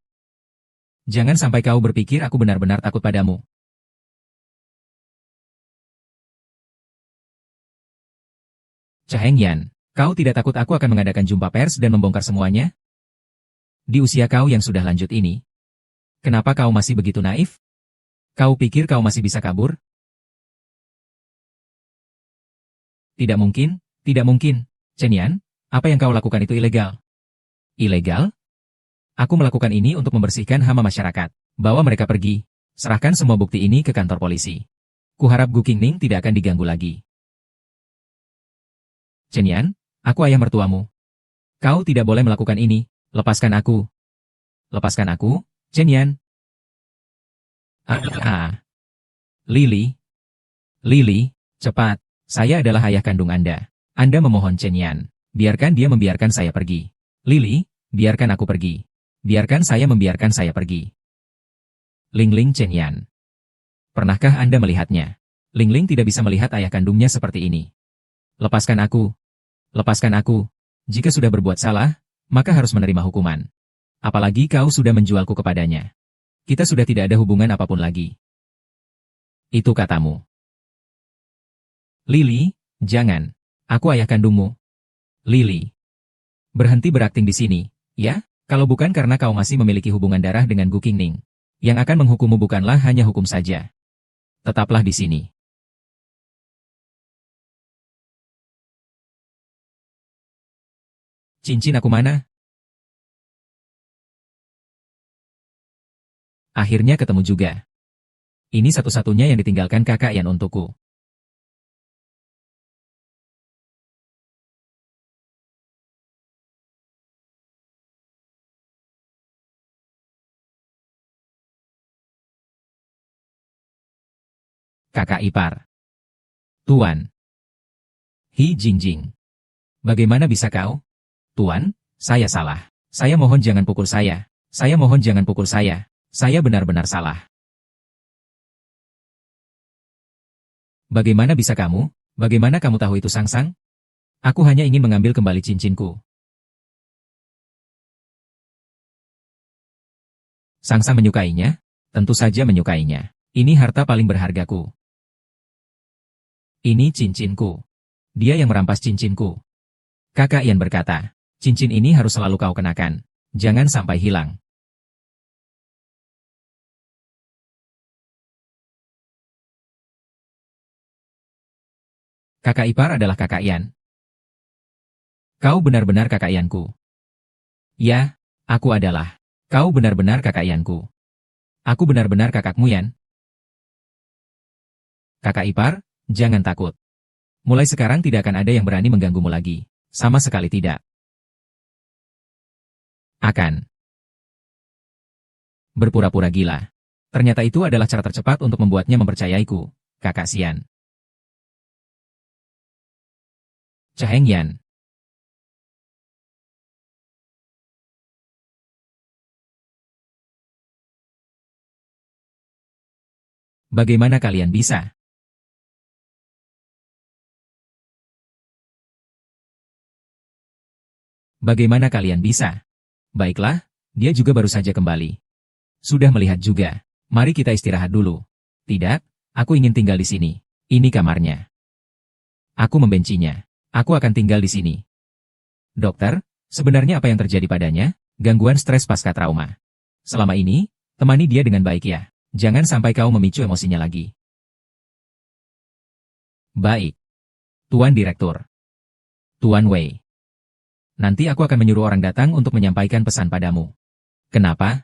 Jangan sampai kau berpikir aku benar-benar takut padamu. Cheng Yan, kau tidak takut aku akan mengadakan jumpa pers dan membongkar semuanya? Di usia kau yang sudah lanjut ini, kenapa kau masih begitu naif? Kau pikir kau masih bisa kabur? Tidak mungkin, tidak mungkin. Chen Yan, apa yang kau lakukan itu ilegal. Ilegal? Aku melakukan ini untuk membersihkan hama masyarakat. Bawa mereka pergi. Serahkan semua bukti ini ke kantor polisi. Kuharap Gu Qingning tidak akan diganggu lagi. Chen Yan, aku ayah mertuamu. Kau tidak boleh melakukan ini. Lepaskan aku. Lepaskan aku, Chen Yan. Lily. Lily, cepat. Saya adalah ayah kandung Anda. Anda memohon Chen Yan. Biarkan dia membiarkan saya pergi. Lily, biarkan aku pergi. Biarkan saya membiarkan saya pergi. Ling Ling Chen Yan. Pernahkah Anda melihatnya? Ling Ling tidak bisa melihat ayah kandungnya seperti ini. Lepaskan aku. Lepaskan aku. Jika sudah berbuat salah, maka harus menerima hukuman. Apalagi kau sudah menjualku kepadanya. Kita sudah tidak ada hubungan apapun lagi. Itu katamu. Lily, jangan. Aku ayah kandungmu. Lily. Berhenti berakting di sini, ya? Kalau bukan karena kau masih memiliki hubungan darah dengan Gu Qingning. Yang akan menghukummu bukanlah hanya hukum saja. Tetaplah di sini. Cincin aku mana? Akhirnya ketemu juga. Ini satu-satunya yang ditinggalkan kakak Yan untukku. Kakak ipar. Tuan. Hi Jingjing. Bagaimana bisa kau? Tuan, saya salah. Saya mohon jangan pukul saya. Saya mohon jangan pukul saya. Saya benar-benar salah. Bagaimana bisa kamu? Bagaimana kamu tahu itu Sangsang? Aku hanya ingin mengambil kembali cincinku. Sangsang menyukainya? Tentu saja menyukainya. Ini harta paling berhargaku. Ini cincinku. Dia yang merampas cincinku. Kakak Ian berkata, cincin ini harus selalu kau kenakan. Jangan sampai hilang. Kakak ipar adalah kakak Ian. Kau benar-benar kakak Ianku. Ya, aku adalah. Kau benar-benar kakak Ianku. Aku benar-benar kakakmu, Ian. Kakak ipar, jangan takut. Mulai sekarang tidak akan ada yang berani mengganggumu lagi. Sama sekali tidak. Akan. Berpura-pura gila. Ternyata itu adalah cara tercepat untuk membuatnya mempercayaiku, kakak Xian. Chaheng Yan. Bagaimana kalian bisa? Bagaimana kalian bisa? Baiklah, dia juga baru saja kembali. Sudah melihat juga. Mari kita istirahat dulu. Tidak, aku ingin tinggal di sini. Ini kamarnya. Aku membencinya. Aku akan tinggal di sini. Dokter, sebenarnya apa yang terjadi padanya? Gangguan stres pasca trauma. Selama ini, temani dia dengan baik ya. Jangan sampai kau memicu emosinya lagi. Baik. Tuan Direktur. Tuan Wei. Nanti aku akan menyuruh orang datang untuk menyampaikan pesan padamu. Kenapa?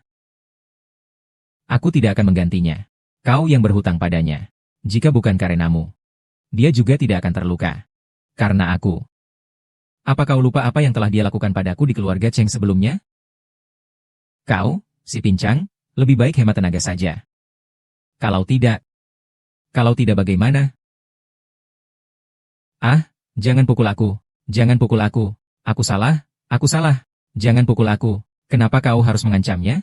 Aku tidak akan menggantinya. Kau yang berhutang padanya. Jika bukan karenamu, dia juga tidak akan terluka. Karena aku. Apa kau lupa apa yang telah dia lakukan padaku di keluarga Cheng sebelumnya? Kau, si pincang, lebih baik hemat tenaga saja. Kalau tidak bagaimana? Ah, jangan pukul aku. Jangan pukul aku. Aku salah. Jangan pukul aku. Kenapa kau harus mengancamnya?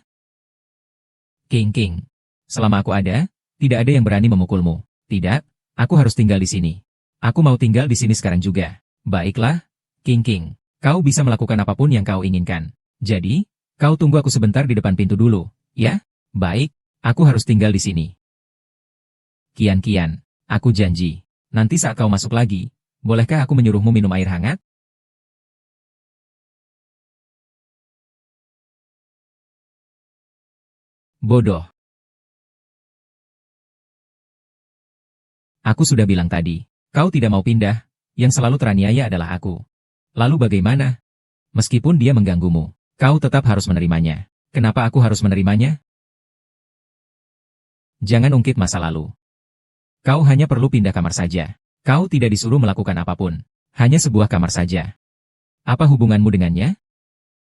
King. Selama aku ada, tidak ada yang berani memukulmu. Tidak, aku harus tinggal di sini. Aku mau tinggal di sini sekarang juga. Baiklah, King. Kau bisa melakukan apapun yang kau inginkan. Jadi, kau tunggu aku sebentar di depan pintu dulu, ya? Baik, aku harus tinggal di sini. Kian, aku janji. Nanti saat kau masuk lagi, bolehkah aku menyuruhmu minum air hangat? Bodoh. Aku sudah bilang tadi, kau tidak mau pindah, yang selalu teraniaya adalah aku. Lalu bagaimana? Meskipun dia mengganggumu, kau tetap harus menerimanya. Kenapa aku harus menerimanya? Jangan ungkit masa lalu. Kau hanya perlu pindah kamar saja. Kau tidak disuruh melakukan apapun. Hanya sebuah kamar saja. Apa hubunganmu dengannya?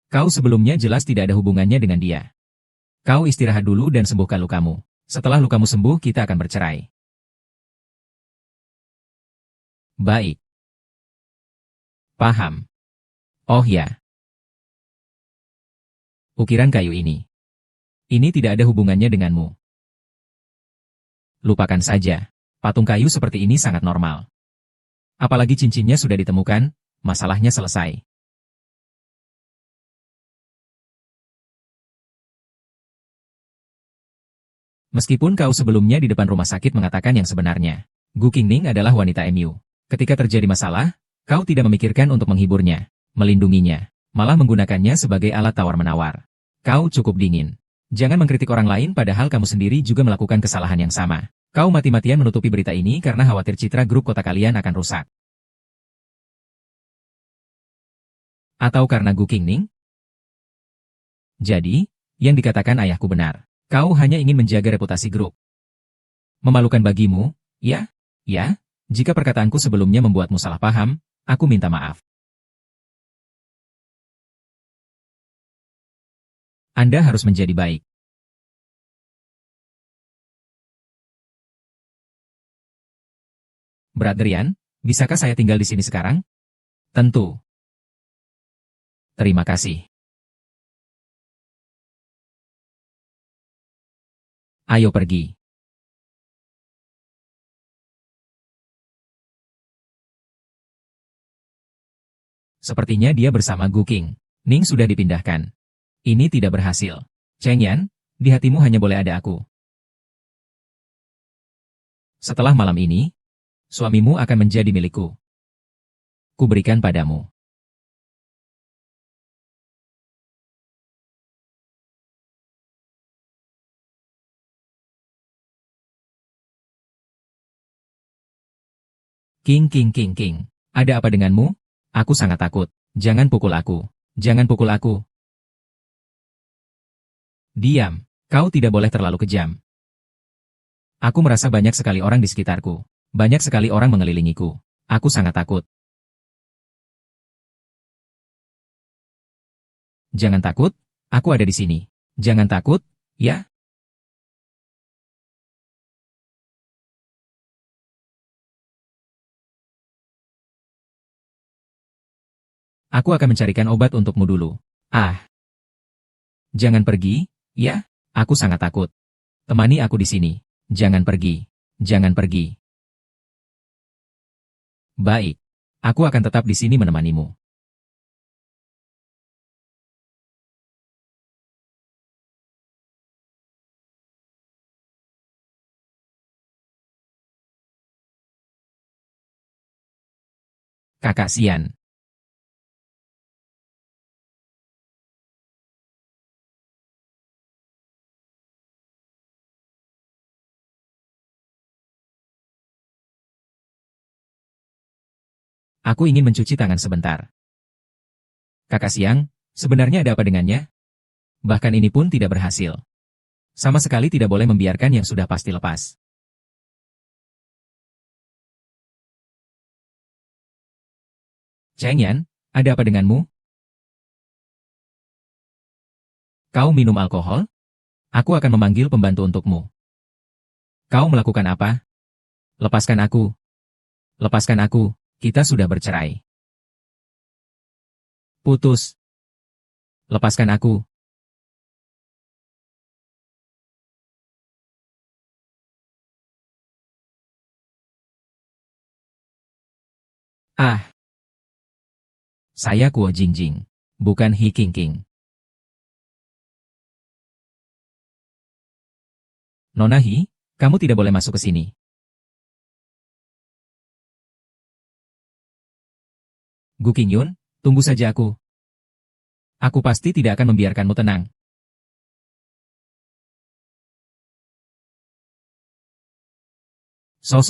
Kau sebelumnya jelas tidak ada hubungannya dengan dia. Kau istirahat dulu dan sembuhkan lukamu. Setelah lukamu sembuh, kita akan bercerai. Baik. Paham. Oh ya. Ukiran kayu ini. Ini tidak ada hubungannya denganmu. Lupakan saja. Patung kayu seperti ini sangat normal. Apalagi cincinnya sudah ditemukan, masalahnya selesai. Meskipun kau sebelumnya di depan rumah sakit mengatakan yang sebenarnya, Gu Qingning adalah wanita MU. Ketika terjadi masalah, kau tidak memikirkan untuk menghiburnya, melindunginya, malah menggunakannya sebagai alat tawar-menawar. Kau cukup dingin. Jangan mengkritik orang lain padahal kamu sendiri juga melakukan kesalahan yang sama. Kau mati-matian menutupi berita ini karena khawatir citra grup kota kalian akan rusak. Atau karena Gu Qingning? Jadi, yang dikatakan ayahku benar. Kau hanya ingin menjaga reputasi grup. Memalukan bagimu, ya? Ya, jika perkataanku sebelumnya membuatmu salah paham, aku minta maaf. Anda harus menjadi baik. Brother Yan, bisakah saya tinggal di sini sekarang? Tentu. Terima kasih. Ayo pergi. Sepertinya dia bersama Gu Qingning sudah dipindahkan. Ini tidak berhasil. Cheng Yan, di hatimu hanya boleh ada aku. Setelah malam ini, suamimu akan menjadi milikku. Kuberikan padamu. King king king king. Ada apa denganmu? Aku sangat takut. Jangan pukul aku. Jangan pukul aku. Diam. Kau tidak boleh terlalu kejam. Aku merasa banyak sekali orang di sekitarku. Banyak sekali orang mengelilingiku. Aku sangat takut. Jangan takut, aku ada di sini. Jangan takut, ya? Aku akan mencarikan obat untukmu dulu. Ah, jangan pergi, ya? Aku sangat takut. Temani aku di sini. Jangan pergi. Jangan pergi. Baik. Aku akan tetap di sini menemanimu. Kakak Xian. Aku ingin mencuci tangan sebentar. Kakak Siang, sebenarnya ada apa dengannya? Bahkan ini pun tidak berhasil. Sama sekali tidak boleh membiarkan yang sudah pasti lepas. Cheng Yan, ada apa denganmu? Kau minum alkohol? Aku akan memanggil pembantu untukmu. Kau melakukan apa? Lepaskan aku. Lepaskan aku, kita sudah bercerai. Putus. Lepaskan aku. Ah, saya Kuo Jingjing, bukan He King King. Nona He, kamu tidak boleh masuk ke sini. Gu Qingyun, tunggu saja aku. Aku pasti tidak akan membiarkanmu tenang. So.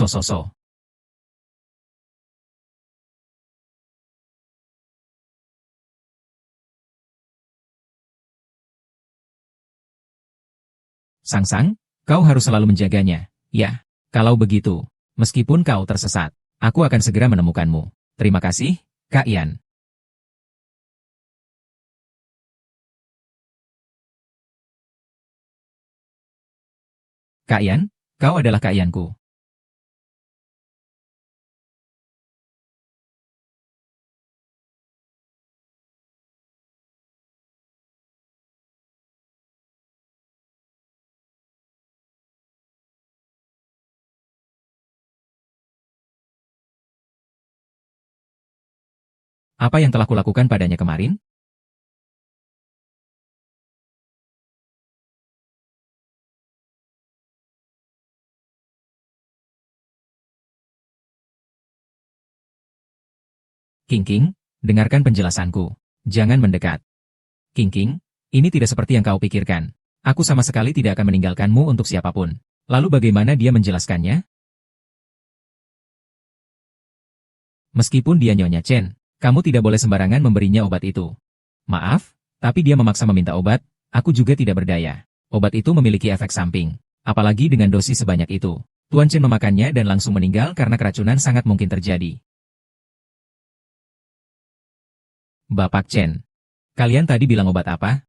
Sang, kau harus selalu menjaganya. Ya, kalau begitu, meskipun kau tersesat, aku akan segera menemukanmu. Terima kasih, Kak Ian. Kak Ian, kau adalah Kak Ianku. Apa yang telah kulakukan padanya kemarin? King, dengarkan penjelasanku. Jangan mendekat. King, ini tidak seperti yang kau pikirkan. Aku sama sekali tidak akan meninggalkanmu untuk siapapun. Lalu bagaimana dia menjelaskannya? Meskipun dia Nyonya Chen, kamu tidak boleh sembarangan memberinya obat itu. Maaf, tapi dia memaksa meminta obat, aku juga tidak berdaya. Obat itu memiliki efek samping. Apalagi dengan dosis sebanyak itu. Tuan Chen memakannya dan langsung meninggal karena keracunan sangat mungkin terjadi. Bapak Chen, kalian tadi bilang obat apa?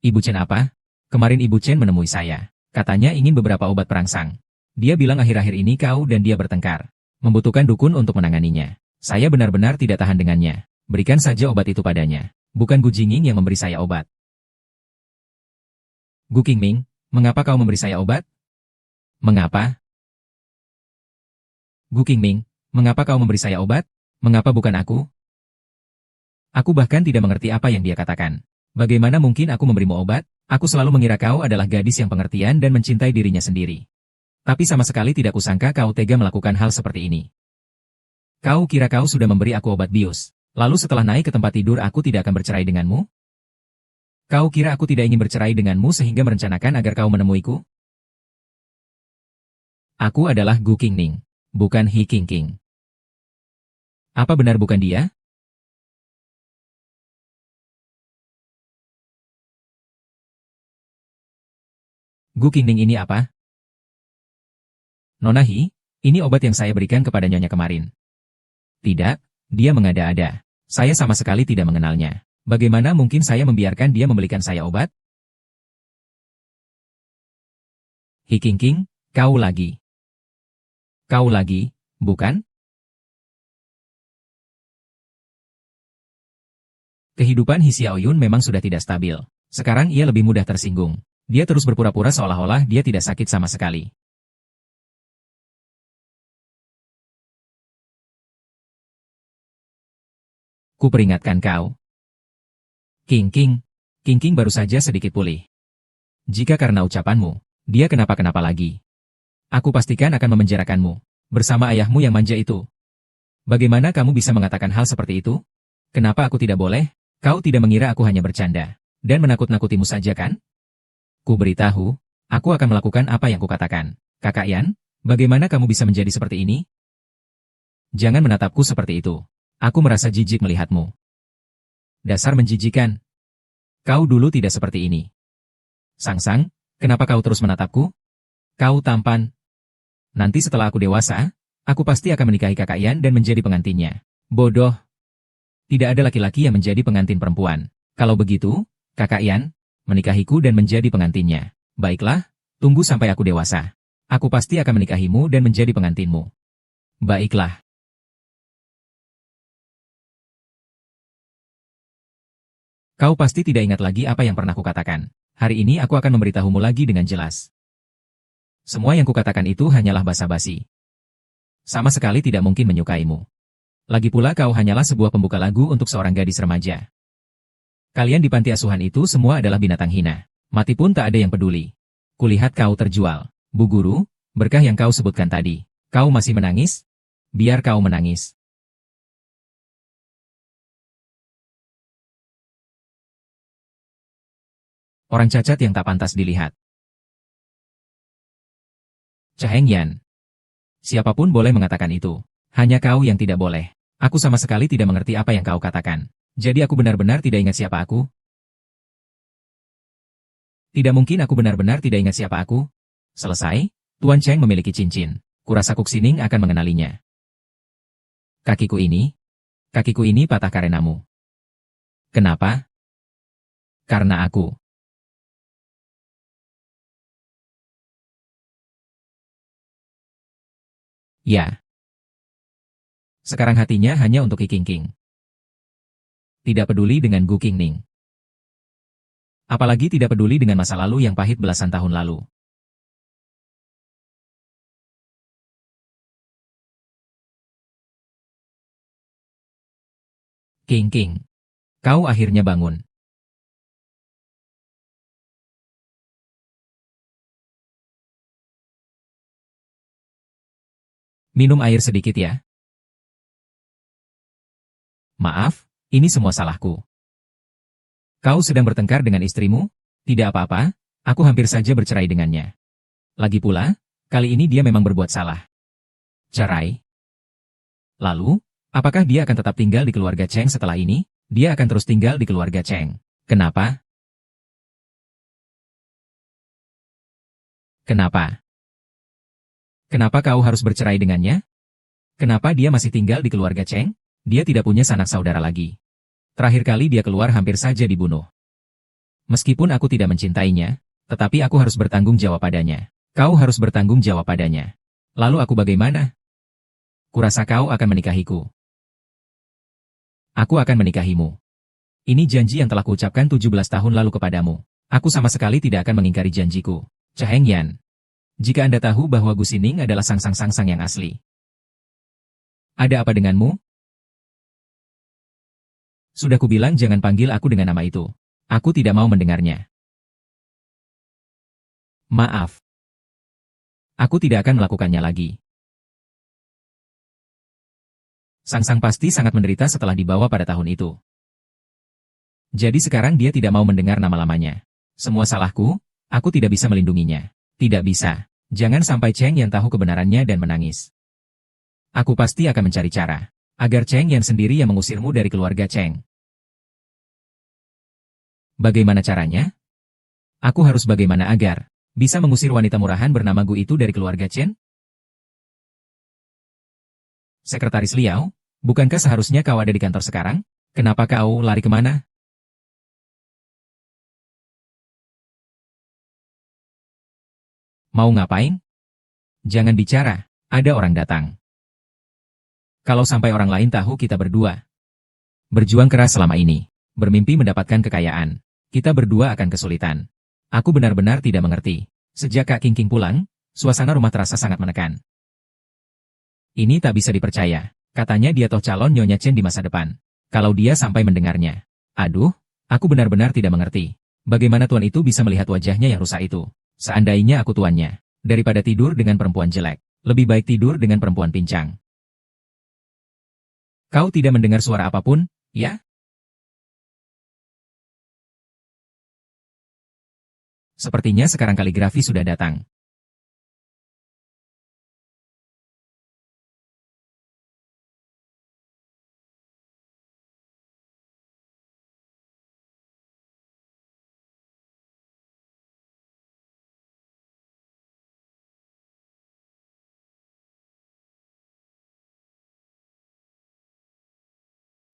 Ibu Chen apa? Kemarin Ibu Chen menemui saya. Katanya ingin beberapa obat perangsang. Dia bilang akhir-akhir ini kau dan dia bertengkar. Membutuhkan dukun untuk menanganinya. Saya benar-benar tidak tahan dengannya. Berikan saja obat itu padanya. Bukan Gu Jingying yang memberi saya obat. Gu Qingming, mengapa kau memberi saya obat? Mengapa? Gu Qingming, mengapa kau memberi saya obat? Mengapa bukan aku? Aku bahkan tidak mengerti apa yang dia katakan. Bagaimana mungkin aku memberimu obat? Aku selalu mengira kau adalah gadis yang pengertian dan mencintai dirinya sendiri. Tapi sama sekali tidak kusangka kau tega melakukan hal seperti ini. Kau kira kau sudah memberi aku obat bius, lalu setelah naik ke tempat tidur aku tidak akan bercerai denganmu? Kau kira aku tidak ingin bercerai denganmu sehingga merencanakan agar kau menemuiku? Aku adalah Gu Qingning, bukan He Qingqing. Apa benar bukan dia? Gu Qingning ini apa? Nona He, ini obat yang saya berikan kepada Nyonya kemarin. Tidak, dia mengada-ada. Saya sama sekali tidak mengenalnya. Bagaimana mungkin saya membiarkan dia membelikan saya obat? He Qingqing, kau lagi. Kau lagi, bukan? Kehidupan He Xiaoyun memang sudah tidak stabil. Sekarang ia lebih mudah tersinggung. Dia terus berpura-pura seolah-olah dia tidak sakit sama sekali. Ku peringatkan kau. Qingqing baru saja sedikit pulih. Jika karena ucapanmu, dia kenapa-kenapa lagi. Aku pastikan akan memenjarakanmu, bersama ayahmu yang manja itu. Bagaimana kamu bisa mengatakan hal seperti itu? Kenapa aku tidak boleh? Kau tidak mengira aku hanya bercanda, dan menakut-nakutimu saja kan? Ku beritahu, aku akan melakukan apa yang kukatakan. Kakak Yan, bagaimana kamu bisa menjadi seperti ini? Jangan menatapku seperti itu. Aku merasa jijik melihatmu. Dasar menjijikan. Kau dulu tidak seperti ini. Sang-sang, kenapa kau terus menatapku? Kau tampan. Nanti setelah aku dewasa, aku pasti akan menikahi kakak Yan dan menjadi pengantinnya. Bodoh. Tidak ada laki-laki yang menjadi pengantin perempuan. Kalau begitu, kakak Yan, menikahiku dan menjadi pengantinnya. Baiklah, tunggu sampai aku dewasa. Aku pasti akan menikahimu dan menjadi pengantinmu. Baiklah. Kau pasti tidak ingat lagi apa yang pernah kukatakan. Hari ini aku akan memberitahumu lagi dengan jelas. Semua yang kukatakan itu hanyalah basa-basi. Sama sekali tidak mungkin menyukaimu. Lagi pula kau hanyalah sebuah pembuka lagu untuk seorang gadis remaja. Kalian di panti asuhan itu semua adalah binatang hina. Mati pun tak ada yang peduli. Kulihat kau terjual. Bu Guru, berkah yang kau sebutkan tadi. Kau masih menangis? Biar kau menangis. Orang cacat yang tak pantas dilihat. Chaheng Yan. Siapapun boleh mengatakan itu. Hanya kau yang tidak boleh. Aku sama sekali tidak mengerti apa yang kau katakan. Jadi aku benar-benar tidak ingat siapa aku? Tidak mungkin aku benar-benar tidak ingat siapa aku. Selesai, Tuan Cheng memiliki cincin. Kurasa Kuk Sining akan mengenalinya. Kakiku ini patah karenamu. Kenapa? Karena aku. Ya. Sekarang hatinya hanya untuk He Qingqing. Tidak peduli dengan Gu Qingning. Apalagi tidak peduli dengan masa lalu yang pahit belasan tahun lalu. Qingqing. Kau akhirnya bangun. Minum air sedikit ya. Maaf, ini semua salahku. Kau sedang bertengkar dengan istrimu? Tidak apa-apa, aku hampir saja bercerai dengannya. Lagi pula, kali ini dia memang berbuat salah. Cerai? Lalu, apakah dia akan tetap tinggal di keluarga Cheng setelah ini? Dia akan terus tinggal di keluarga Cheng. Kenapa? Kenapa? Kenapa kau harus bercerai dengannya? Kenapa dia masih tinggal di keluarga Cheng? Dia tidak punya sanak saudara lagi. Terakhir kali dia keluar hampir saja dibunuh. Meskipun aku tidak mencintainya, tetapi aku harus bertanggung jawab padanya. Kau harus bertanggung jawab padanya. Lalu aku bagaimana? Kurasa kau akan menikahiku. Aku akan menikahimu. Ini janji yang telah kuucapkan 17 tahun lalu kepadamu. Aku sama sekali tidak akan mengingkari janjiku. Chaheng Yan. Jika Anda tahu bahwa Gu Sining adalah sang yang asli. Ada apa denganmu? Sudah kubilang jangan panggil aku dengan nama itu. Aku tidak mau mendengarnya. Maaf. Aku tidak akan melakukannya lagi. Sang pasti sangat menderita setelah dibawa pada tahun itu. Jadi sekarang dia tidak mau mendengar nama lamanya. Semua salahku, aku tidak bisa melindunginya. Tidak bisa. Jangan sampai Cheng Yan tahu kebenarannya dan menangis. Aku pasti akan mencari cara agar Cheng Yan sendiri yang mengusirmu dari keluarga Cheng. Bagaimana caranya? Aku harus bagaimana agar bisa mengusir wanita murahan bernama Gu itu dari keluarga Chen? Sekretaris Liao, bukankah seharusnya kau ada di kantor sekarang? Kenapa kau lari kemana? Mau ngapain? Jangan bicara, ada orang datang. Kalau sampai orang lain tahu kita berdua berjuang keras selama ini, bermimpi mendapatkan kekayaan, kita berdua akan kesulitan. Aku benar-benar tidak mengerti. Sejak Kak King pulang, suasana rumah terasa sangat menekan. Ini tak bisa dipercaya. Katanya dia toh calon Nyonya Chen di masa depan. Kalau dia sampai mendengarnya. Aduh, aku benar-benar tidak mengerti. Bagaimana tuan itu bisa melihat wajahnya yang rusak itu? Seandainya aku tuannya, daripada tidur dengan perempuan jelek, lebih baik tidur dengan perempuan pincang. Kau tidak mendengar suara apapun, ya? Sepertinya sekarang kaligrafi sudah datang.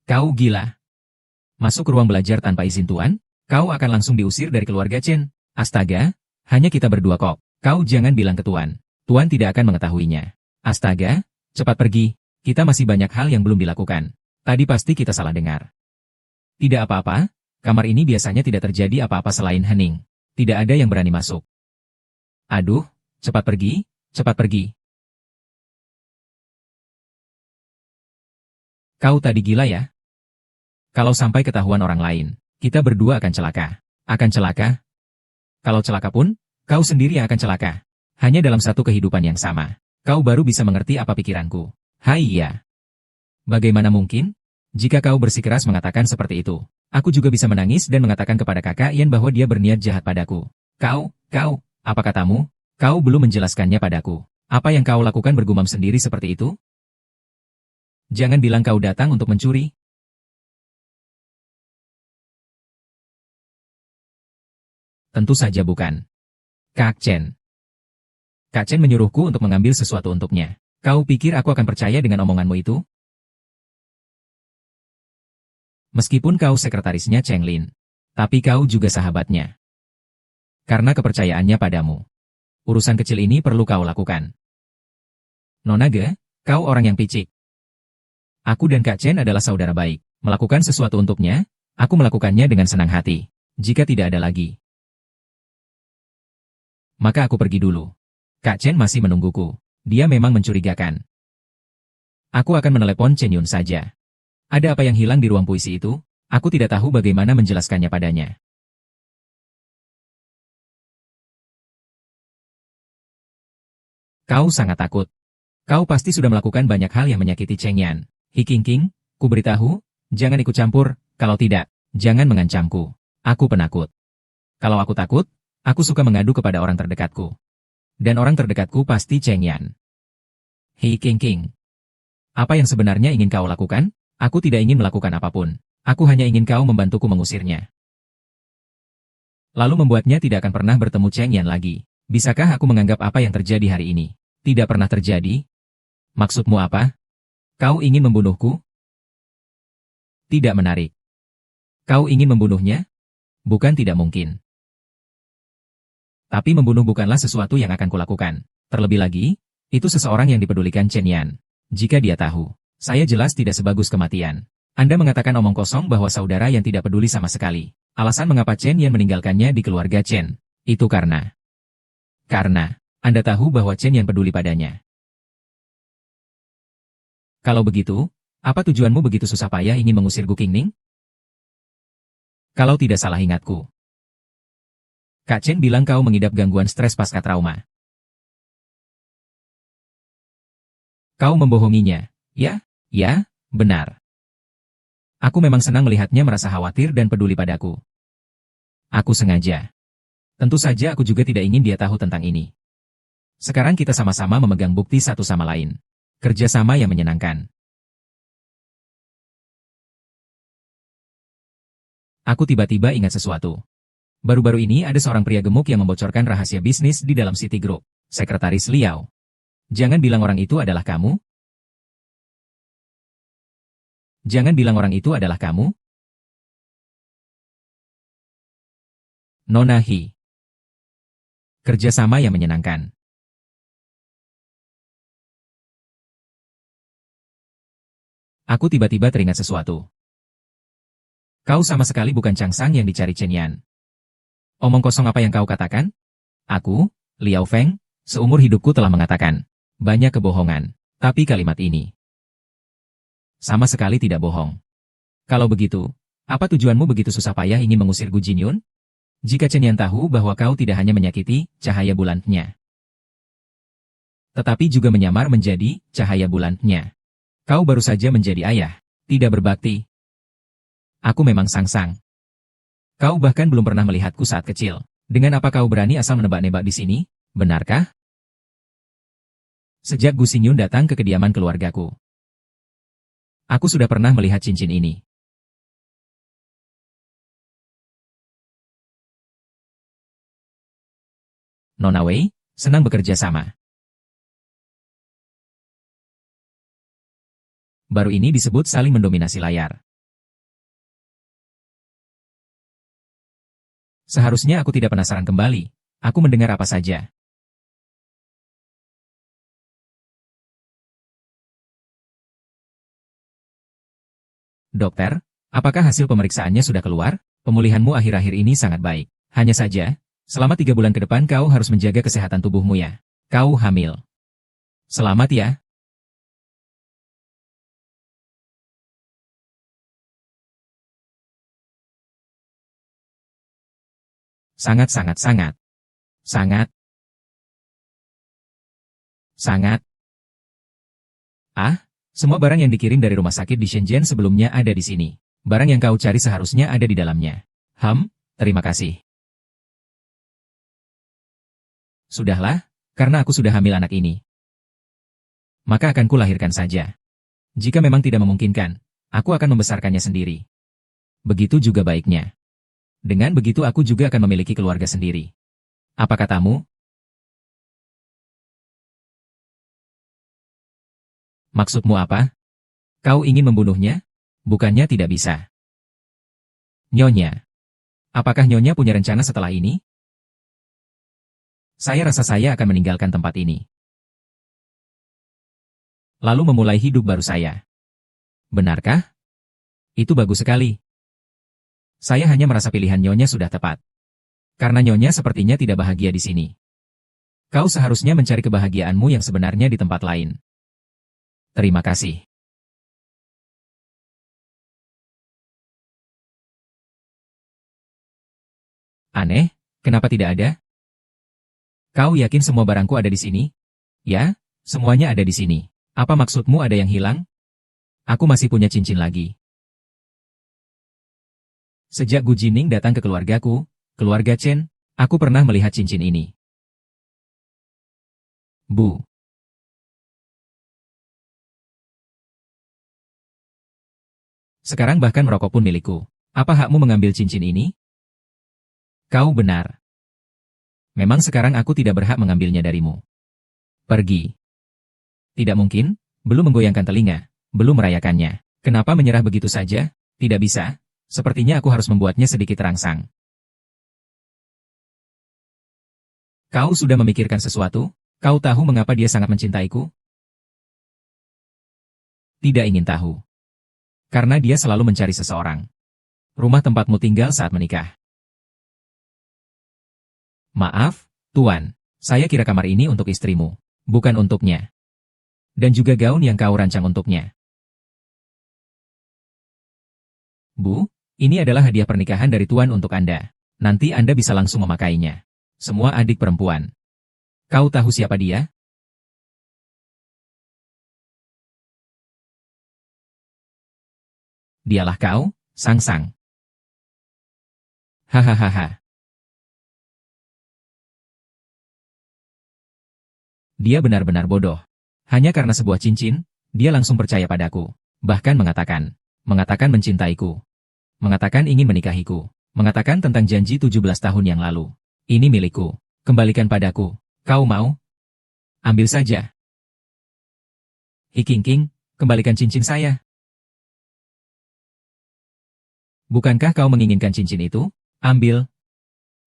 Kau gila. Masuk ke ruang belajar tanpa izin tuan? Kau akan langsung diusir dari keluarga Chen. Astaga, hanya kita berdua kok. Kau jangan bilang ke tuan. Tuan tidak akan mengetahuinya. Astaga, cepat pergi. Kita masih banyak hal yang belum dilakukan. Tadi pasti kita salah dengar. Tidak apa-apa, kamar ini biasanya tidak terjadi apa-apa selain hening. Tidak ada yang berani masuk. Aduh, cepat pergi, cepat pergi. Kau tadi gila ya? Kalau sampai ketahuan orang lain, kita berdua akan celaka. Akan celaka? Kalau celaka pun, kau sendiri yang akan celaka. Hanya dalam satu kehidupan yang sama, kau baru bisa mengerti apa pikiranku. Hai ya. Bagaimana mungkin? Jika kau bersikeras mengatakan seperti itu, aku juga bisa menangis dan mengatakan kepada kakak Ian bahwa dia berniat jahat padaku. Kau, apa katamu? Kau belum menjelaskannya padaku. Apa yang kau lakukan bergumam sendiri seperti itu? Jangan bilang kau datang untuk mencuri. Tentu saja bukan. Kak Chen. Kak Chen menyuruhku untuk mengambil sesuatu untuknya. Kau pikir aku akan percaya dengan omonganmu itu? Meskipun kau sekretarisnya Cheng Lin, tapi kau juga sahabatnya. Karena kepercayaannya padamu. Urusan kecil ini perlu kau lakukan. Nona Ge, kau orang yang picik. Aku dan Kak Chen adalah saudara baik. Melakukan sesuatu untuknya, aku melakukannya dengan senang hati. Jika tidak ada lagi, maka aku pergi dulu. Kak Chen masih menungguku. Dia memang mencurigakan. Aku akan menelepon Chen Yun saja. Ada apa yang hilang di ruang puisi itu? Aku tidak tahu bagaimana menjelaskannya padanya. Kau sangat takut. Kau pasti sudah melakukan banyak hal yang menyakiti Cheng Yan. Hi King, ku beritahu, jangan ikut campur, kalau tidak, jangan mengancamku. Aku penakut. Kalau aku takut, aku suka mengadu kepada orang terdekatku. Dan orang terdekatku pasti Cheng Yan. Hi King. Apa yang sebenarnya ingin kau lakukan? Aku tidak ingin melakukan apapun. Aku hanya ingin kau membantuku mengusirnya. Lalu membuatnya tidak akan pernah bertemu Cheng Yan lagi. Bisakah aku menganggap apa yang terjadi hari ini tidak pernah terjadi? Maksudmu apa? Kau ingin membunuhku? Tidak menarik. Kau ingin membunuhnya? Bukan tidak mungkin. Tapi membunuh bukanlah sesuatu yang akan kulakukan. Terlebih lagi, itu seseorang yang dipedulikan Chen Yan. Jika dia tahu, saya jelas tidak sebagus kematian. Anda mengatakan omong kosong bahwa saudara yang tidak peduli sama sekali. Alasan mengapa Chen Yan meninggalkannya di keluarga Chen, itu karena Anda tahu bahwa Chen Yan peduli padanya. Kalau begitu, apa tujuanmu begitu susah payah ingin mengusir Gu Qingning? Kalau tidak salah ingatku, Kak Chen bilang kau mengidap gangguan stres pasca trauma. Kau membohonginya. Ya, ya, benar. Aku memang senang melihatnya merasa khawatir dan peduli padaku. Aku sengaja. Tentu saja aku juga tidak ingin dia tahu tentang ini. Sekarang kita sama-sama memegang bukti satu sama lain. Kerjasama yang menyenangkan. Aku tiba-tiba ingat sesuatu. Baru-baru ini ada seorang pria gemuk yang membocorkan rahasia bisnis di dalam Citigroup. Sekretaris Liao. Jangan bilang orang itu adalah kamu. Jangan bilang orang itu adalah kamu. Nona He. Kerjasama yang menyenangkan. Aku tiba-tiba teringat sesuatu. Kau sama sekali bukan Changsang yang dicari Chen Yan. Omong kosong apa yang kau katakan? Aku, Liao Feng, seumur hidupku telah mengatakan banyak kebohongan, tapi kalimat ini sama sekali tidak bohong. Kalau begitu, apa tujuanmu begitu susah payah ingin mengusir Gu Jinyun? Jika Chen Yan tahu bahwa kau tidak hanya menyakiti cahaya bulannya, tetapi juga menyamar menjadi cahaya bulannya. Kau baru saja menjadi ayah, tidak berbakti. Aku memang sangsang. Kau bahkan belum pernah melihatku saat kecil. Dengan apa kau berani asal menebak-nebak di sini? Benarkah? Sejak Gu Xingyun datang ke kediaman keluargaku, aku sudah pernah melihat cincin ini. Nona Wei, senang bekerja sama. Baru ini disebut saling mendominasi layar. Seharusnya aku tidak penasaran kembali. Aku mendengar apa saja. Dokter, apakah hasil pemeriksaannya sudah keluar? Pemulihanmu akhir-akhir ini sangat baik. Hanya saja, selama 3 bulan ke depan kau harus menjaga kesehatan tubuhmu ya. Kau hamil. Selamat ya. Sangat sangat sangat. Sangat. Sangat. Ah, semua barang yang dikirim dari rumah sakit di Shenzhen sebelumnya ada di sini. Barang yang kau cari seharusnya ada di dalamnya. Terima kasih. Sudahlah, karena aku sudah hamil anak ini. Maka akan kulahirkan saja. Jika memang tidak memungkinkan, aku akan membesarkannya sendiri. Begitu juga baiknya. Dengan begitu aku juga akan memiliki keluarga sendiri. Apa katamu? Maksudmu apa? Kau ingin membunuhnya? Bukannya tidak bisa. Nyonya. Apakah Nyonya punya rencana setelah ini? Saya rasa saya akan meninggalkan tempat ini. Lalu memulai hidup baru saya. Benarkah? Itu bagus sekali. Saya hanya merasa pilihan Nyonya sudah tepat. Karena Nyonya sepertinya tidak bahagia di sini. Kau seharusnya mencari kebahagiaanmu yang sebenarnya di tempat lain. Terima kasih. Aneh, kenapa tidak ada? Kau yakin semua barangku ada di sini? Ya, semuanya ada di sini. Apa maksudmu ada yang hilang? Aku masih punya cincin lagi. Sejak Gu Jining datang ke keluargaku, keluarga Chen, aku pernah melihat cincin ini. Bu. Sekarang bahkan merokok pun milikku. Apa hakmu mengambil cincin ini? Kau benar. Memang sekarang aku tidak berhak mengambilnya darimu. Pergi. Tidak mungkin, belum menggoyangkan telinga, belum merayakannya. Kenapa menyerah begitu saja? Tidak bisa. Sepertinya aku harus membuatnya sedikit terangsang. Kau sudah memikirkan sesuatu? Kau tahu mengapa dia sangat mencintaiku? Tidak ingin tahu. Karena dia selalu mencari seseorang. Rumah tempatmu tinggal saat menikah. Maaf, Tuan. Saya kira kamar ini untuk istrimu, bukan untuknya. Dan juga gaun yang kau rancang untuknya. Bu, ini adalah hadiah pernikahan dari Tuan untuk Anda. Nanti Anda bisa langsung memakainya. Semua adik perempuan. Kau tahu siapa dia? Dialah kau, Sang-Sang. Hahaha. Dia benar-benar bodoh. Hanya karena sebuah cincin, dia langsung percaya padaku. Bahkan mengatakan mencintaiku. Mengatakan ingin menikahiku. Mengatakan tentang janji 17 tahun yang lalu. Ini milikku. Kembalikan padaku. Kau mau? Ambil saja. Hiking, kembalikan cincin saya. Bukankah kau menginginkan cincin itu? Ambil.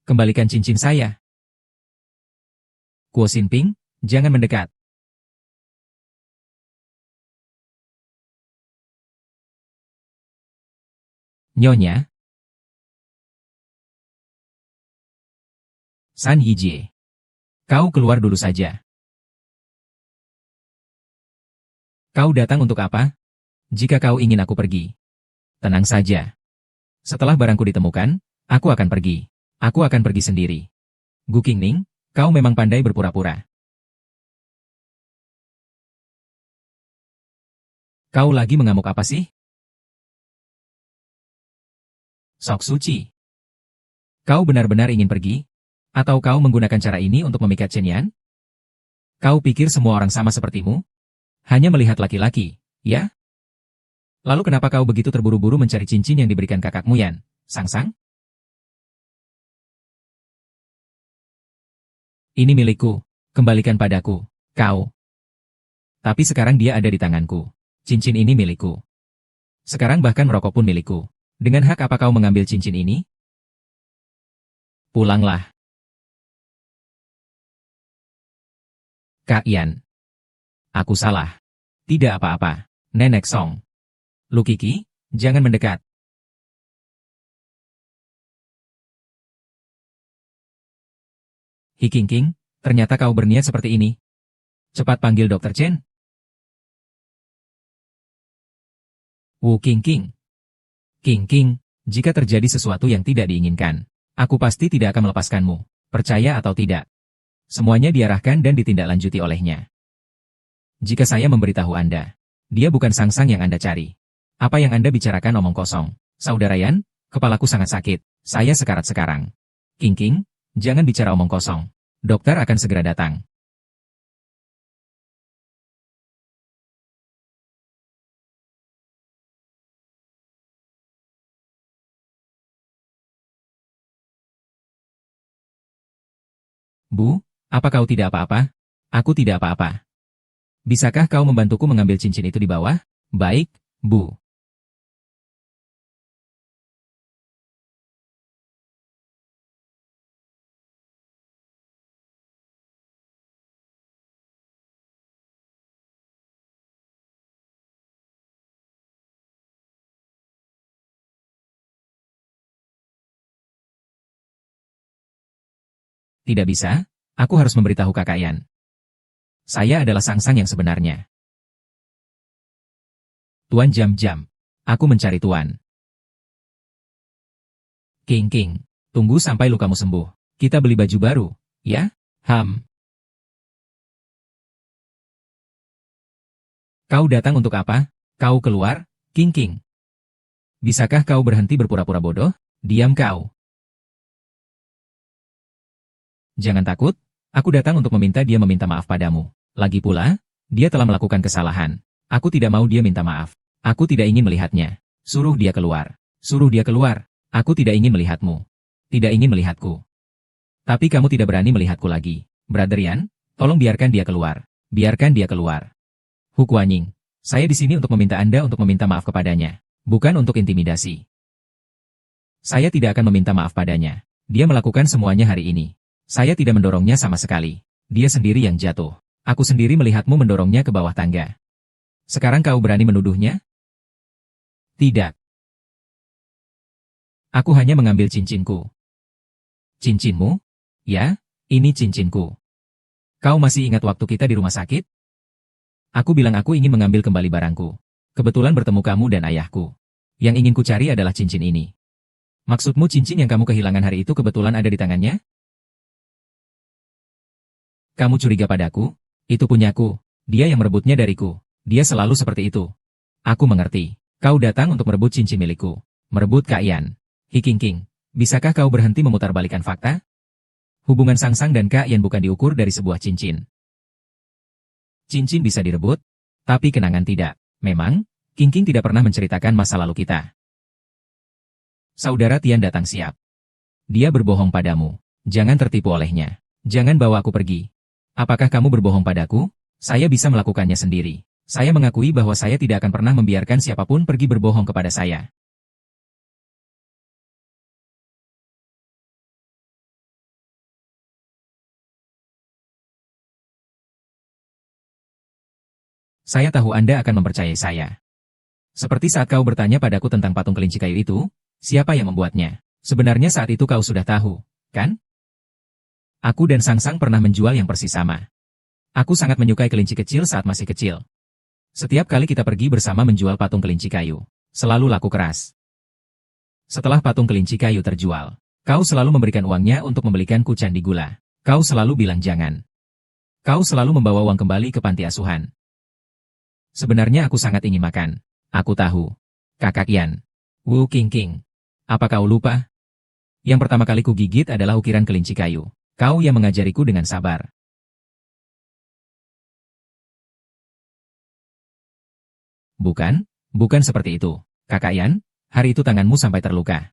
Kembalikan cincin saya. Kuo Xinping, jangan mendekat. Nyonya. San Yijie. Kau keluar dulu saja. Kau datang untuk apa? Jika kau ingin aku pergi. Tenang saja. Setelah barangku ditemukan, aku akan pergi. Aku akan pergi sendiri. Gu Qingning, kau memang pandai berpura-pura. Kau lagi mengamuk apa sih? Sok Suci. Kau benar-benar ingin pergi? Atau kau menggunakan cara ini untuk memikat Chen Yan? Kau pikir semua orang sama sepertimu? Hanya melihat laki-laki, ya? Lalu kenapa kau begitu terburu-buru mencari cincin yang diberikan kakakmu Yan, Sang-Sang? Ini milikku, kembalikan padaku, kau. Tapi sekarang dia ada di tanganku. Cincin ini milikku. Sekarang bahkan merokok pun milikku. Dengan hak apa kau mengambil cincin ini? Pulanglah. Kak Yan. Aku salah. Tidak apa-apa, Nenek Song. Lu Kiki, jangan mendekat. Hiking, ternyata kau berniat seperti ini. Cepat panggil Dokter Chen. Wu King. King, jika terjadi sesuatu yang tidak diinginkan, aku pasti tidak akan melepaskanmu, percaya atau tidak. Semuanya diarahkan dan ditindaklanjuti olehnya. Jika saya memberitahu Anda, dia bukan Sang-Sang yang Anda cari. Apa yang Anda bicarakan omong kosong. Saudara Yan, kepalaku sangat sakit, saya sekarat sekarang. King, jangan bicara omong kosong. Dokter akan segera datang. Bu, apa kau tidak apa-apa? Aku tidak apa-apa. Bisakah kau membantuku mengambil cincin itu di bawah? Baik, Bu. Tidak bisa, aku harus memberitahu Kakak Yan. Saya adalah Sang-Sang yang sebenarnya. Tuan Jam-Jam. Aku mencari Tuan. King, tunggu sampai lukamu sembuh. Kita beli baju baru, ya? Kau datang untuk apa? Kau keluar, King. Bisakah kau berhenti berpura-pura bodoh? Diam kau. Jangan takut, aku datang untuk meminta dia meminta maaf padamu. Lagi pula, dia telah melakukan kesalahan. Aku tidak mau dia minta maaf. Aku tidak ingin melihatnya. Suruh dia keluar. Suruh dia keluar. Aku tidak ingin melihatmu. Tidak ingin melihatku. Tapi kamu tidak berani melihatku lagi. Brother Yan, tolong biarkan dia keluar. Biarkan dia keluar. Hu Kuanying, saya di sini untuk meminta Anda untuk meminta maaf kepadanya. Bukan untuk intimidasi. Saya tidak akan meminta maaf padanya. Dia melakukan semuanya hari ini. Saya tidak mendorongnya sama sekali. Dia sendiri yang jatuh. Aku sendiri melihatmu mendorongnya ke bawah tangga. Sekarang kau berani menuduhnya? Tidak. Aku hanya mengambil cincinku. Cincinmu? Ya, ini cincinku. Kau masih ingat waktu kita di rumah sakit? Aku bilang aku ingin mengambil kembali barangku. Kebetulan bertemu kamu dan ayahku. Yang ingin ku cari adalah cincin ini. Maksudmu cincin yang kamu kehilangan hari itu kebetulan ada di tangannya? Kamu curiga padaku? Itu punyaku. Dia yang merebutnya dariku. Dia selalu seperti itu. Aku mengerti. Kau datang untuk merebut cincin milikku. Merebut Kak Yan. Hikingking, bisakah kau berhenti memutarbalikkan fakta? Hubungan Sangsang dan Kak Yan bukan diukur dari sebuah cincin. Cincin bisa direbut, tapi kenangan tidak. Memang, Kingking tidak pernah menceritakan masa lalu kita. Saudara Tian datang siap. Dia berbohong padamu. Jangan tertipu olehnya. Jangan bawa aku pergi. Apakah kamu berbohong padaku? Saya bisa melakukannya sendiri. Saya mengakui bahwa saya tidak akan pernah membiarkan siapapun pergi berbohong kepada saya. Saya tahu Anda akan mempercayai saya. Seperti saat kau bertanya padaku tentang patung kelinci kayu itu, siapa yang membuatnya? Sebenarnya saat itu kau sudah tahu, kan? Aku dan Sangsang pernah menjual yang persis sama. Aku sangat menyukai kelinci kecil saat masih kecil. Setiap kali kita pergi bersama menjual patung kelinci kayu, selalu laku keras. Setelah patung kelinci kayu terjual, kau selalu memberikan uangnya untuk membelikanku candi gula. Kau selalu bilang jangan. Kau selalu membawa uang kembali ke panti asuhan. Sebenarnya aku sangat ingin makan. Aku tahu. Kakak Yan. Wu Qingqing. Apa kau lupa? Yang pertama kali ku gigit adalah ukiran kelinci kayu. Kau yang mengajariku dengan sabar. Bukan seperti itu. Kakak Yan, hari itu tanganmu sampai terluka.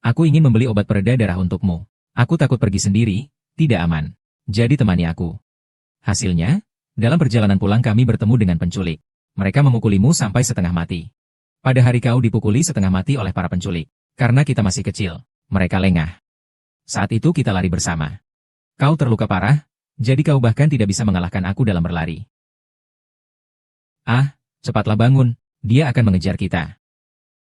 Aku ingin membeli obat pereda darah untukmu. Aku takut pergi sendiri, tidak aman. Jadi temani aku. Hasilnya, dalam perjalanan pulang kami bertemu dengan penculik. Mereka memukulimu sampai setengah mati. Pada hari kau dipukuli setengah mati oleh para penculik. Karena kita masih kecil, mereka lengah. Saat itu kita lari bersama. Kau terluka parah, jadi kau bahkan tidak bisa mengalahkan aku dalam berlari. Ah, cepatlah bangun, dia akan mengejar kita.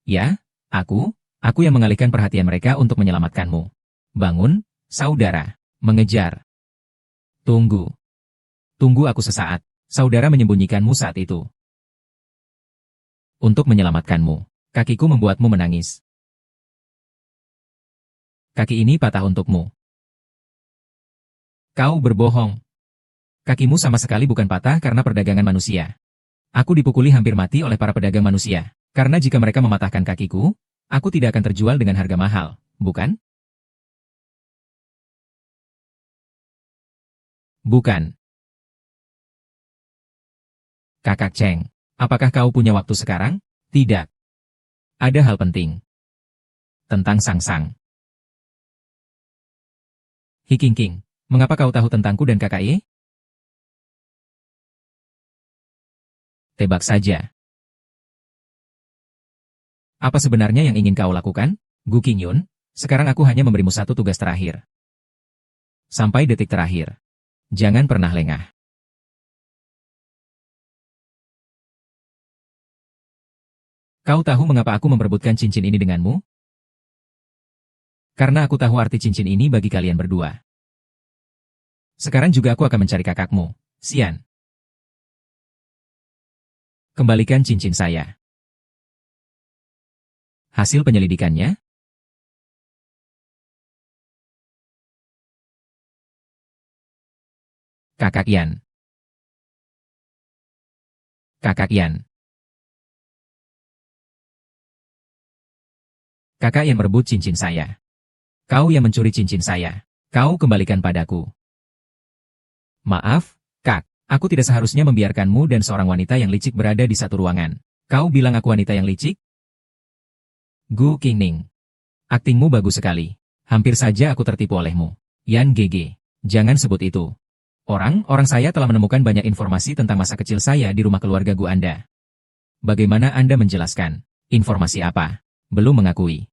Ya, aku yang mengalihkan perhatian mereka untuk menyelamatkanmu. Bangun, saudara, mengejar. Tunggu aku sesaat, saudara menyembunyikanmu saat itu. Untuk menyelamatkanmu, kakiku membuatmu menangis. Kaki ini patah untukmu. Kau berbohong. Kakimu sama sekali bukan patah karena perdagangan manusia. Aku dipukuli hampir mati oleh para pedagang manusia. Karena jika mereka mematahkan kakiku, aku tidak akan terjual dengan harga mahal, bukan? Bukan. Kakak Cheng, apakah kau punya waktu sekarang? Tidak. Ada hal penting. Tentang Sangsang. Hikingking, mengapa kau tahu tentangku dan kakak Ye? Tebak saja. Apa sebenarnya yang ingin kau lakukan? Gu Qingyun, sekarang aku hanya memberimu satu tugas terakhir. Sampai detik terakhir. Jangan pernah lengah. Kau tahu mengapa aku memperebutkan cincin ini denganmu? Karena aku tahu arti cincin ini bagi kalian berdua. Sekarang juga aku akan mencari kakakmu, Xian. Kembalikan cincin saya. Hasil penyelidikannya? Kakak Yan. Kakak Yan. Kakak yang merebut cincin saya. Kau yang mencuri cincin saya. Kau kembalikan padaku. Maaf, Kak. Aku tidak seharusnya membiarkanmu dan seorang wanita yang licik berada di satu ruangan. Kau bilang aku wanita yang licik? Gu Qingning. Aktingmu bagus sekali. Hampir saja aku tertipu olehmu. Yan GG. Jangan sebut itu. Orang saya telah menemukan banyak informasi tentang masa kecil saya di rumah keluarga Gu Anda. Bagaimana Anda menjelaskan? Informasi apa? Belum mengakui.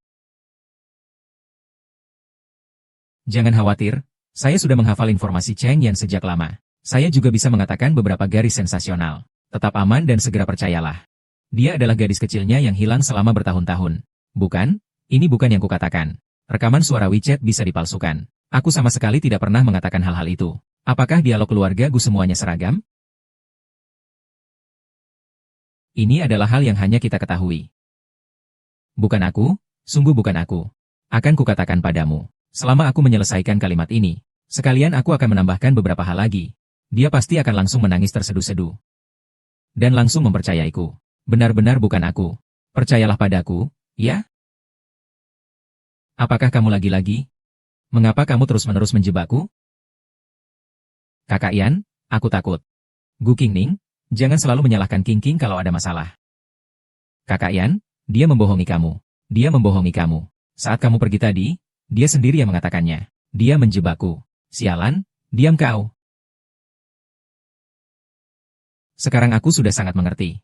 Jangan khawatir, saya sudah menghafal informasi Cheng Yan sejak lama. Saya juga bisa mengatakan beberapa garis sensasional. Tetap aman dan segera percayalah. Dia adalah gadis kecilnya yang hilang selama bertahun-tahun. Bukan, ini bukan yang kukatakan. Rekaman suara WeChat bisa dipalsukan. Aku sama sekali tidak pernah mengatakan hal-hal itu. Apakah dialog keluarga Gu semuanya seragam? Ini adalah hal yang hanya kita ketahui. Bukan aku, sungguh bukan aku. Akan kukatakan padamu. Selama aku menyelesaikan kalimat ini, sekalian aku akan menambahkan beberapa hal lagi. Dia pasti akan langsung menangis terseduh-seduh. Dan langsung mempercayaiku. Benar-benar bukan aku. Percayalah padaku, ya? Apakah kamu lagi-lagi? Mengapa kamu terus-menerus menjebakku? Kakak Yan, aku takut. Gu Qingning, jangan selalu menyalahkan King kalau ada masalah. Kakak Yan, dia membohongi kamu. Dia membohongi kamu. Saat kamu pergi tadi, dia sendiri yang mengatakannya. Dia menjebakku. Sialan, diam kau. Sekarang aku sudah sangat mengerti.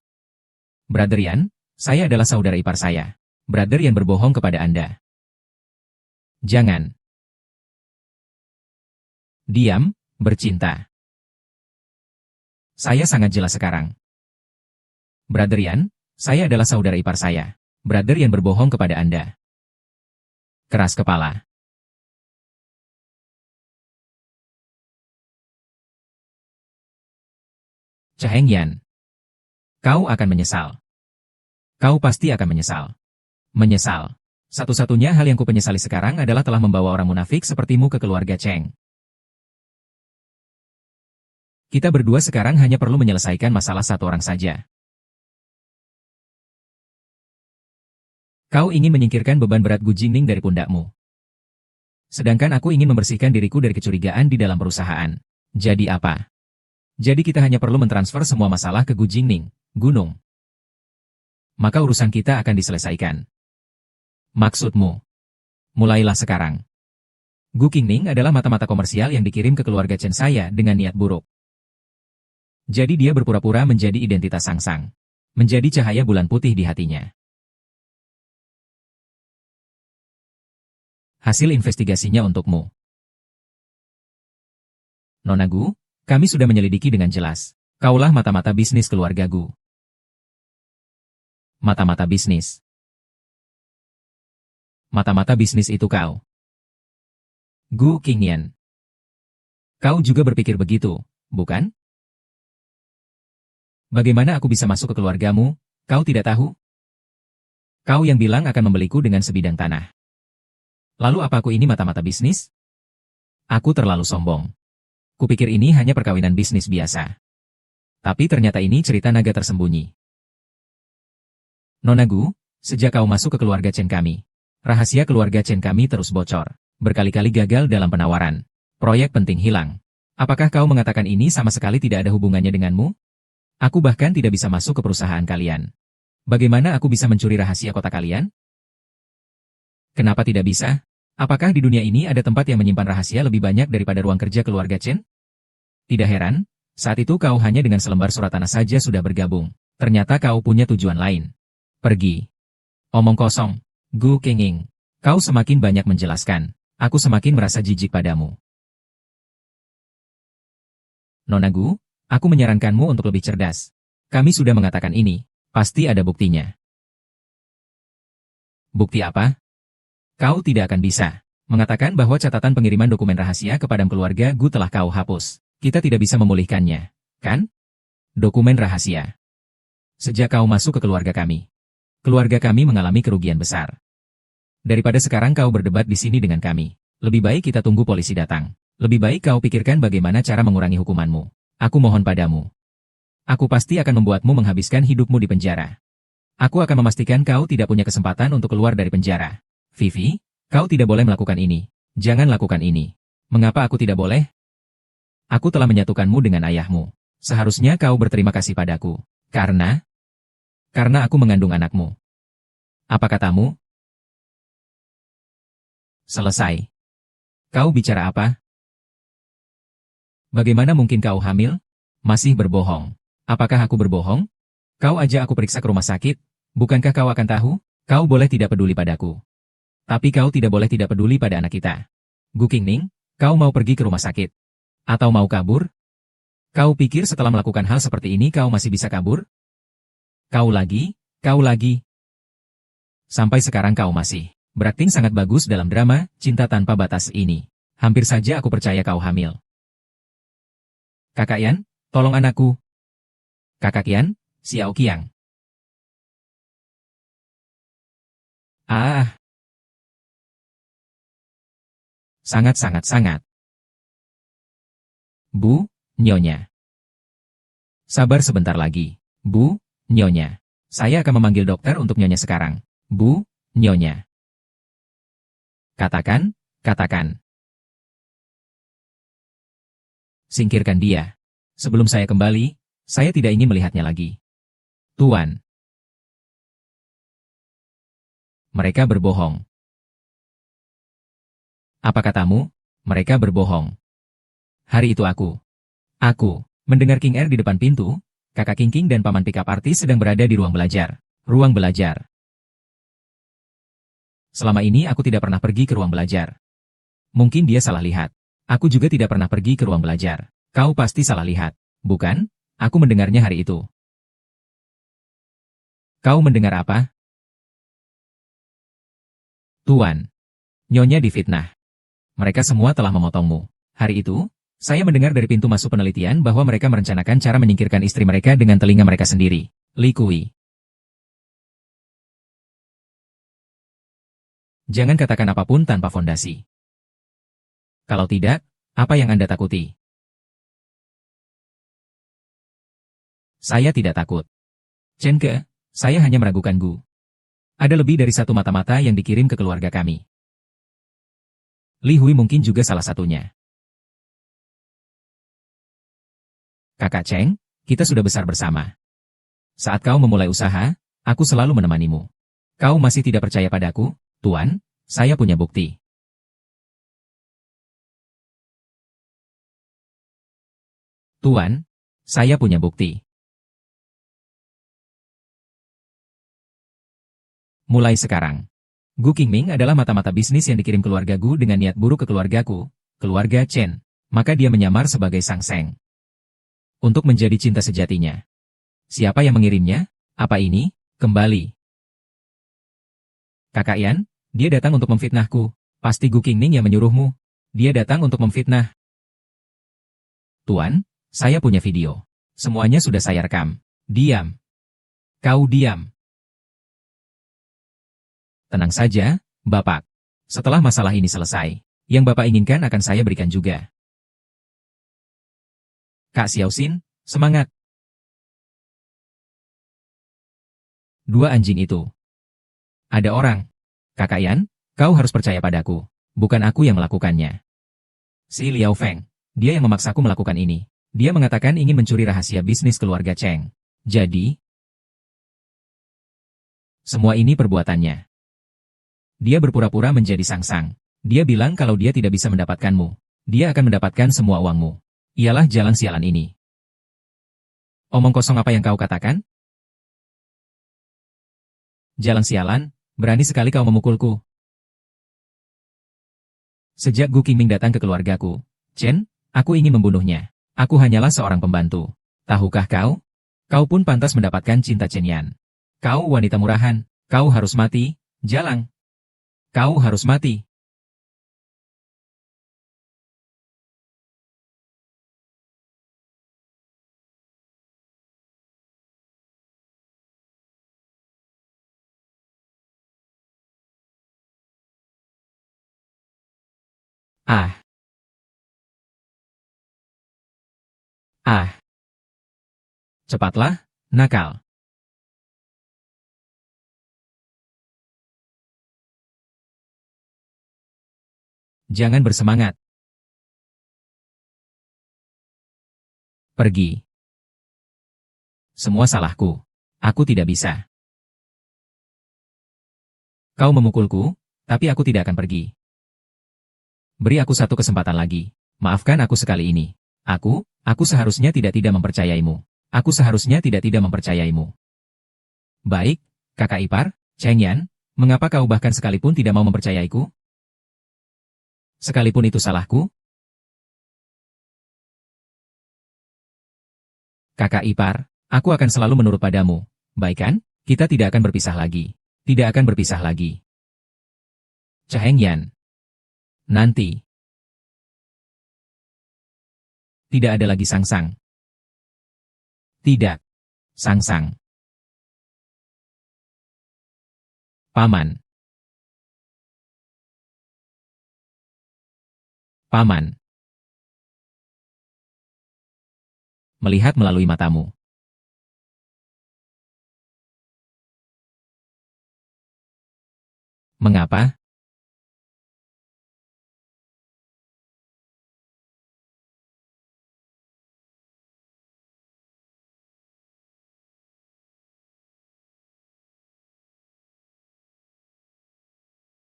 Brother Yan, saya adalah saudara ipar saya. Brother Yan berbohong kepada Anda. Jangan. Diam, bercinta. Saya sangat jelas sekarang. Brother Yan, saya adalah saudara ipar saya. Brother Yan berbohong kepada Anda. Keras kepala. Chaheng Yan. Kau akan menyesal. Kau pasti akan menyesal. Menyesal. Satu-satunya hal yang kupenyesali sekarang adalah telah membawa orang munafik sepertimu ke keluarga Cheng. Kita berdua sekarang hanya perlu menyelesaikan masalah satu orang saja. Kau ingin menyingkirkan beban berat Gu Jingning dari pundakmu. Sedangkan aku ingin membersihkan diriku dari kecurigaan di dalam perusahaan. Jadi apa? Jadi kita hanya perlu mentransfer semua masalah ke Gu Jingning, gunung. Maka urusan kita akan diselesaikan. Maksudmu? Mulailah sekarang. Gu Qingning adalah mata-mata komersial yang dikirim ke keluarga Chen saya dengan niat buruk. Jadi dia berpura-pura menjadi identitas Sangsang. Menjadi cahaya bulan putih di hatinya. Hasil investigasinya untukmu. Nona Gu, kami sudah menyelidiki dengan jelas. Kaulah mata-mata bisnis keluarga Gu. Mata-mata bisnis. Mata-mata bisnis itu kau. Gu Qingyan. Kau juga berpikir begitu, bukan? Bagaimana aku bisa masuk ke keluargamu, kau tidak tahu? Kau yang bilang akan membeliku dengan sebidang tanah. Lalu apa aku ini mata-mata bisnis? Aku terlalu sombong. Kupikir ini hanya perkawinan bisnis biasa. Tapi ternyata ini cerita naga tersembunyi. Nona Gu, sejak kau masuk ke keluarga Chen kami, rahasia keluarga Chen kami terus bocor. Berkali-kali gagal dalam penawaran. Proyek penting hilang. Apakah kau mengatakan ini sama sekali tidak ada hubungannya denganmu? Aku bahkan tidak bisa masuk ke perusahaan kalian. Bagaimana aku bisa mencuri rahasia kota kalian? Kenapa tidak bisa? Apakah di dunia ini ada tempat yang menyimpan rahasia lebih banyak daripada ruang kerja keluarga Chen? Tidak heran, saat itu kau hanya dengan selembar surat tanah saja sudah bergabung. Ternyata kau punya tujuan lain. Pergi. Omong kosong. Gu Qingning. Kau semakin banyak menjelaskan. Aku semakin merasa jijik padamu. Nona Gu, aku menyarankanmu untuk lebih cerdas. Kami sudah mengatakan ini. Pasti ada buktinya. Bukti apa? Kau tidak akan bisa mengatakan bahwa catatan pengiriman dokumen rahasia kepada keluarga Gu telah kau hapus. Kita tidak bisa memulihkannya, kan? Dokumen rahasia. Sejak kau masuk ke keluarga kami mengalami kerugian besar. Daripada sekarang kau berdebat di sini dengan kami, lebih baik kita tunggu polisi datang. Lebih baik kau pikirkan bagaimana cara mengurangi hukumanmu. Aku mohon padamu. Aku pasti akan membuatmu menghabiskan hidupmu di penjara. Aku akan memastikan kau tidak punya kesempatan untuk keluar dari penjara. Vivi, kau tidak boleh melakukan ini. Jangan lakukan ini. Mengapa aku tidak boleh? Aku telah menyatukanmu dengan ayahmu. Seharusnya kau berterima kasih padaku. Karena aku mengandung anakmu. Apa katamu? Selesai. Kau bicara apa? Bagaimana mungkin kau hamil? Masih berbohong. Apakah aku berbohong? Kau ajak aku periksa ke rumah sakit. Bukankah kau akan tahu? Kau boleh tidak peduli padaku. Tapi kau tidak boleh tidak peduli pada anak kita. Gu Qingning, kau mau pergi ke rumah sakit? Atau mau kabur? Kau pikir setelah melakukan hal seperti ini kau masih bisa kabur? Kau lagi. Sampai sekarang kau masih berakting sangat bagus dalam drama Cinta Tanpa Batas ini. Hampir saja aku percaya kau hamil. Kakak Yan, tolong anakku. Kakak Yan, Xiao Qiang. Ah. Sangat. Bu, Nyonya. Sabar sebentar lagi, Bu, Nyonya. Saya akan memanggil dokter untuk Nyonya sekarang. Bu, Nyonya. Katakan, katakan. Singkirkan dia. Sebelum saya kembali, saya tidak ingin melihatnya lagi. Tuan. Mereka berbohong. Apa katamu? Mereka berbohong. Hari itu aku mendengar King R di depan pintu, kakak King King dan paman pickup artis sedang berada di ruang belajar. Ruang belajar. Selama ini aku tidak pernah pergi ke ruang belajar. Mungkin dia salah lihat. Aku juga tidak pernah pergi ke ruang belajar. Kau pasti salah lihat, bukan? Aku mendengarnya hari itu. Kau mendengar apa? Tuan. Nyonya difitnah. Mereka semua telah memotongmu. Hari itu, saya mendengar dari pintu masuk penelitian bahwa mereka merencanakan cara menyingkirkan istri mereka dengan telinga mereka sendiri. Li Kui. Jangan katakan apapun tanpa fondasi. Kalau tidak, apa yang Anda takuti? Saya tidak takut. Chen Ke, saya hanya meragukan Gu. Ada lebih dari satu mata-mata yang dikirim ke keluarga kami. Li Hui mungkin juga salah satunya. Kakak Cheng, kita sudah besar bersama. Saat kau memulai usaha, aku selalu menemanimu. Kau masih tidak percaya padaku, Tuan? Saya punya bukti. Tuan, saya punya bukti. Mulai sekarang. Gu Qingming adalah mata-mata bisnis yang dikirim keluarga Gu dengan niat buruk ke keluargaku, keluarga Chen. Maka dia menyamar sebagai Sang Seng. Untuk menjadi cinta sejatinya. Siapa yang mengirimnya? Apa ini? Kembali. Kakak Yan, dia datang untuk memfitnahku. Pasti Gu Qingming yang menyuruhmu. Dia datang untuk memfitnah. Tuan, saya punya video. Semuanya sudah saya rekam. Diam. Kau diam. Tenang saja, Bapak. Setelah masalah ini selesai, yang Bapak inginkan akan saya berikan juga. Kak Xiaoxin, semangat. Dua anjing itu. Ada orang. Kakak Yan, kau harus percaya padaku. Bukan aku yang melakukannya. Si Liao Feng. Dia yang memaksaku melakukan ini. Dia mengatakan ingin mencuri rahasia bisnis keluarga Cheng. Jadi, semua ini perbuatannya. Dia berpura-pura menjadi Sang-Sang. Dia bilang kalau dia tidak bisa mendapatkanmu. Dia akan mendapatkan semua uangmu. Ialah jalan sialan ini. Omong kosong apa yang kau katakan? Jalan sialan, berani sekali kau memukulku. Sejak Gu Qingming datang ke keluargaku, Chen, aku ingin membunuhnya. Aku hanyalah seorang pembantu. Tahukah kau? Kau pun pantas mendapatkan cinta Chen Yan. Kau wanita murahan, kau harus mati, Jalang. Kau harus mati. Ah, ah. Cepatlah, nakal. Jangan bersemangat. Pergi. Semua salahku. Aku tidak bisa. Kau memukulku, tapi aku tidak akan pergi. Beri aku satu kesempatan lagi. Maafkan aku sekali ini. Aku seharusnya tidak mempercayaimu. Aku seharusnya tidak mempercayaimu. Baik, kakak ipar, Cheng Yan, mengapa kau bahkan sekalipun tidak mau mempercayaiku? Sekalipun itu salahku? Kakak ipar, aku akan selalu menurut padamu. Baik kan? Kita tidak akan berpisah lagi. Tidak akan berpisah lagi. Cheng Yan. Nanti. Tidak ada lagi Sang-Sang. Tidak. Sang-Sang. Paman. Paman. Melihat melalui matamu. Mengapa?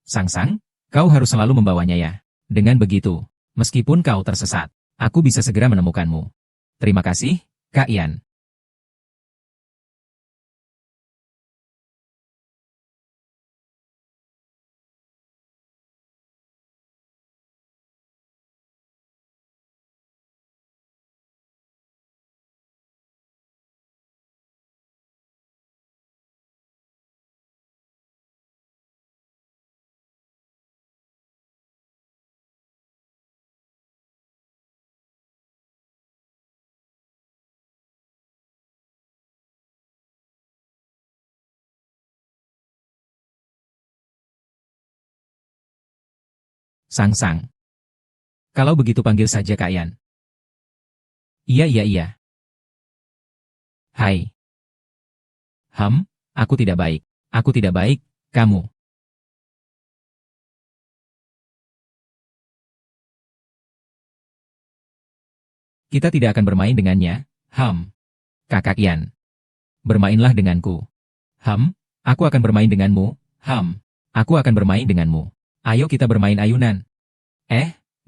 Sang-sang, kau harus selalu membawanya ya. Dengan begitu, meskipun kau tersesat, aku bisa segera menemukanmu. Terima kasih, Kak Ian. Sang-sang. Kalau begitu panggil saja Kak Ian. Iya iya iya. Hai. Aku tidak baik. Aku tidak baik, kamu. Kita tidak akan bermain dengannya, Kakak Ian. Bermainlah denganku. Aku akan bermain denganmu, Aku akan bermain denganmu. Ayo kita bermain ayunan.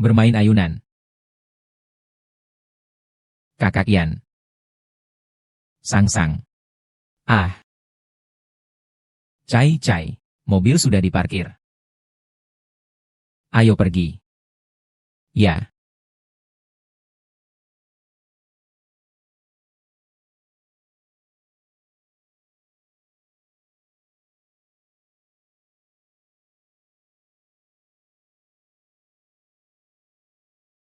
Bermain ayunan. Kakak Ian. Sang-sang. Ah. Cai-cai. Mobil sudah diparkir. Ayo pergi. Ya.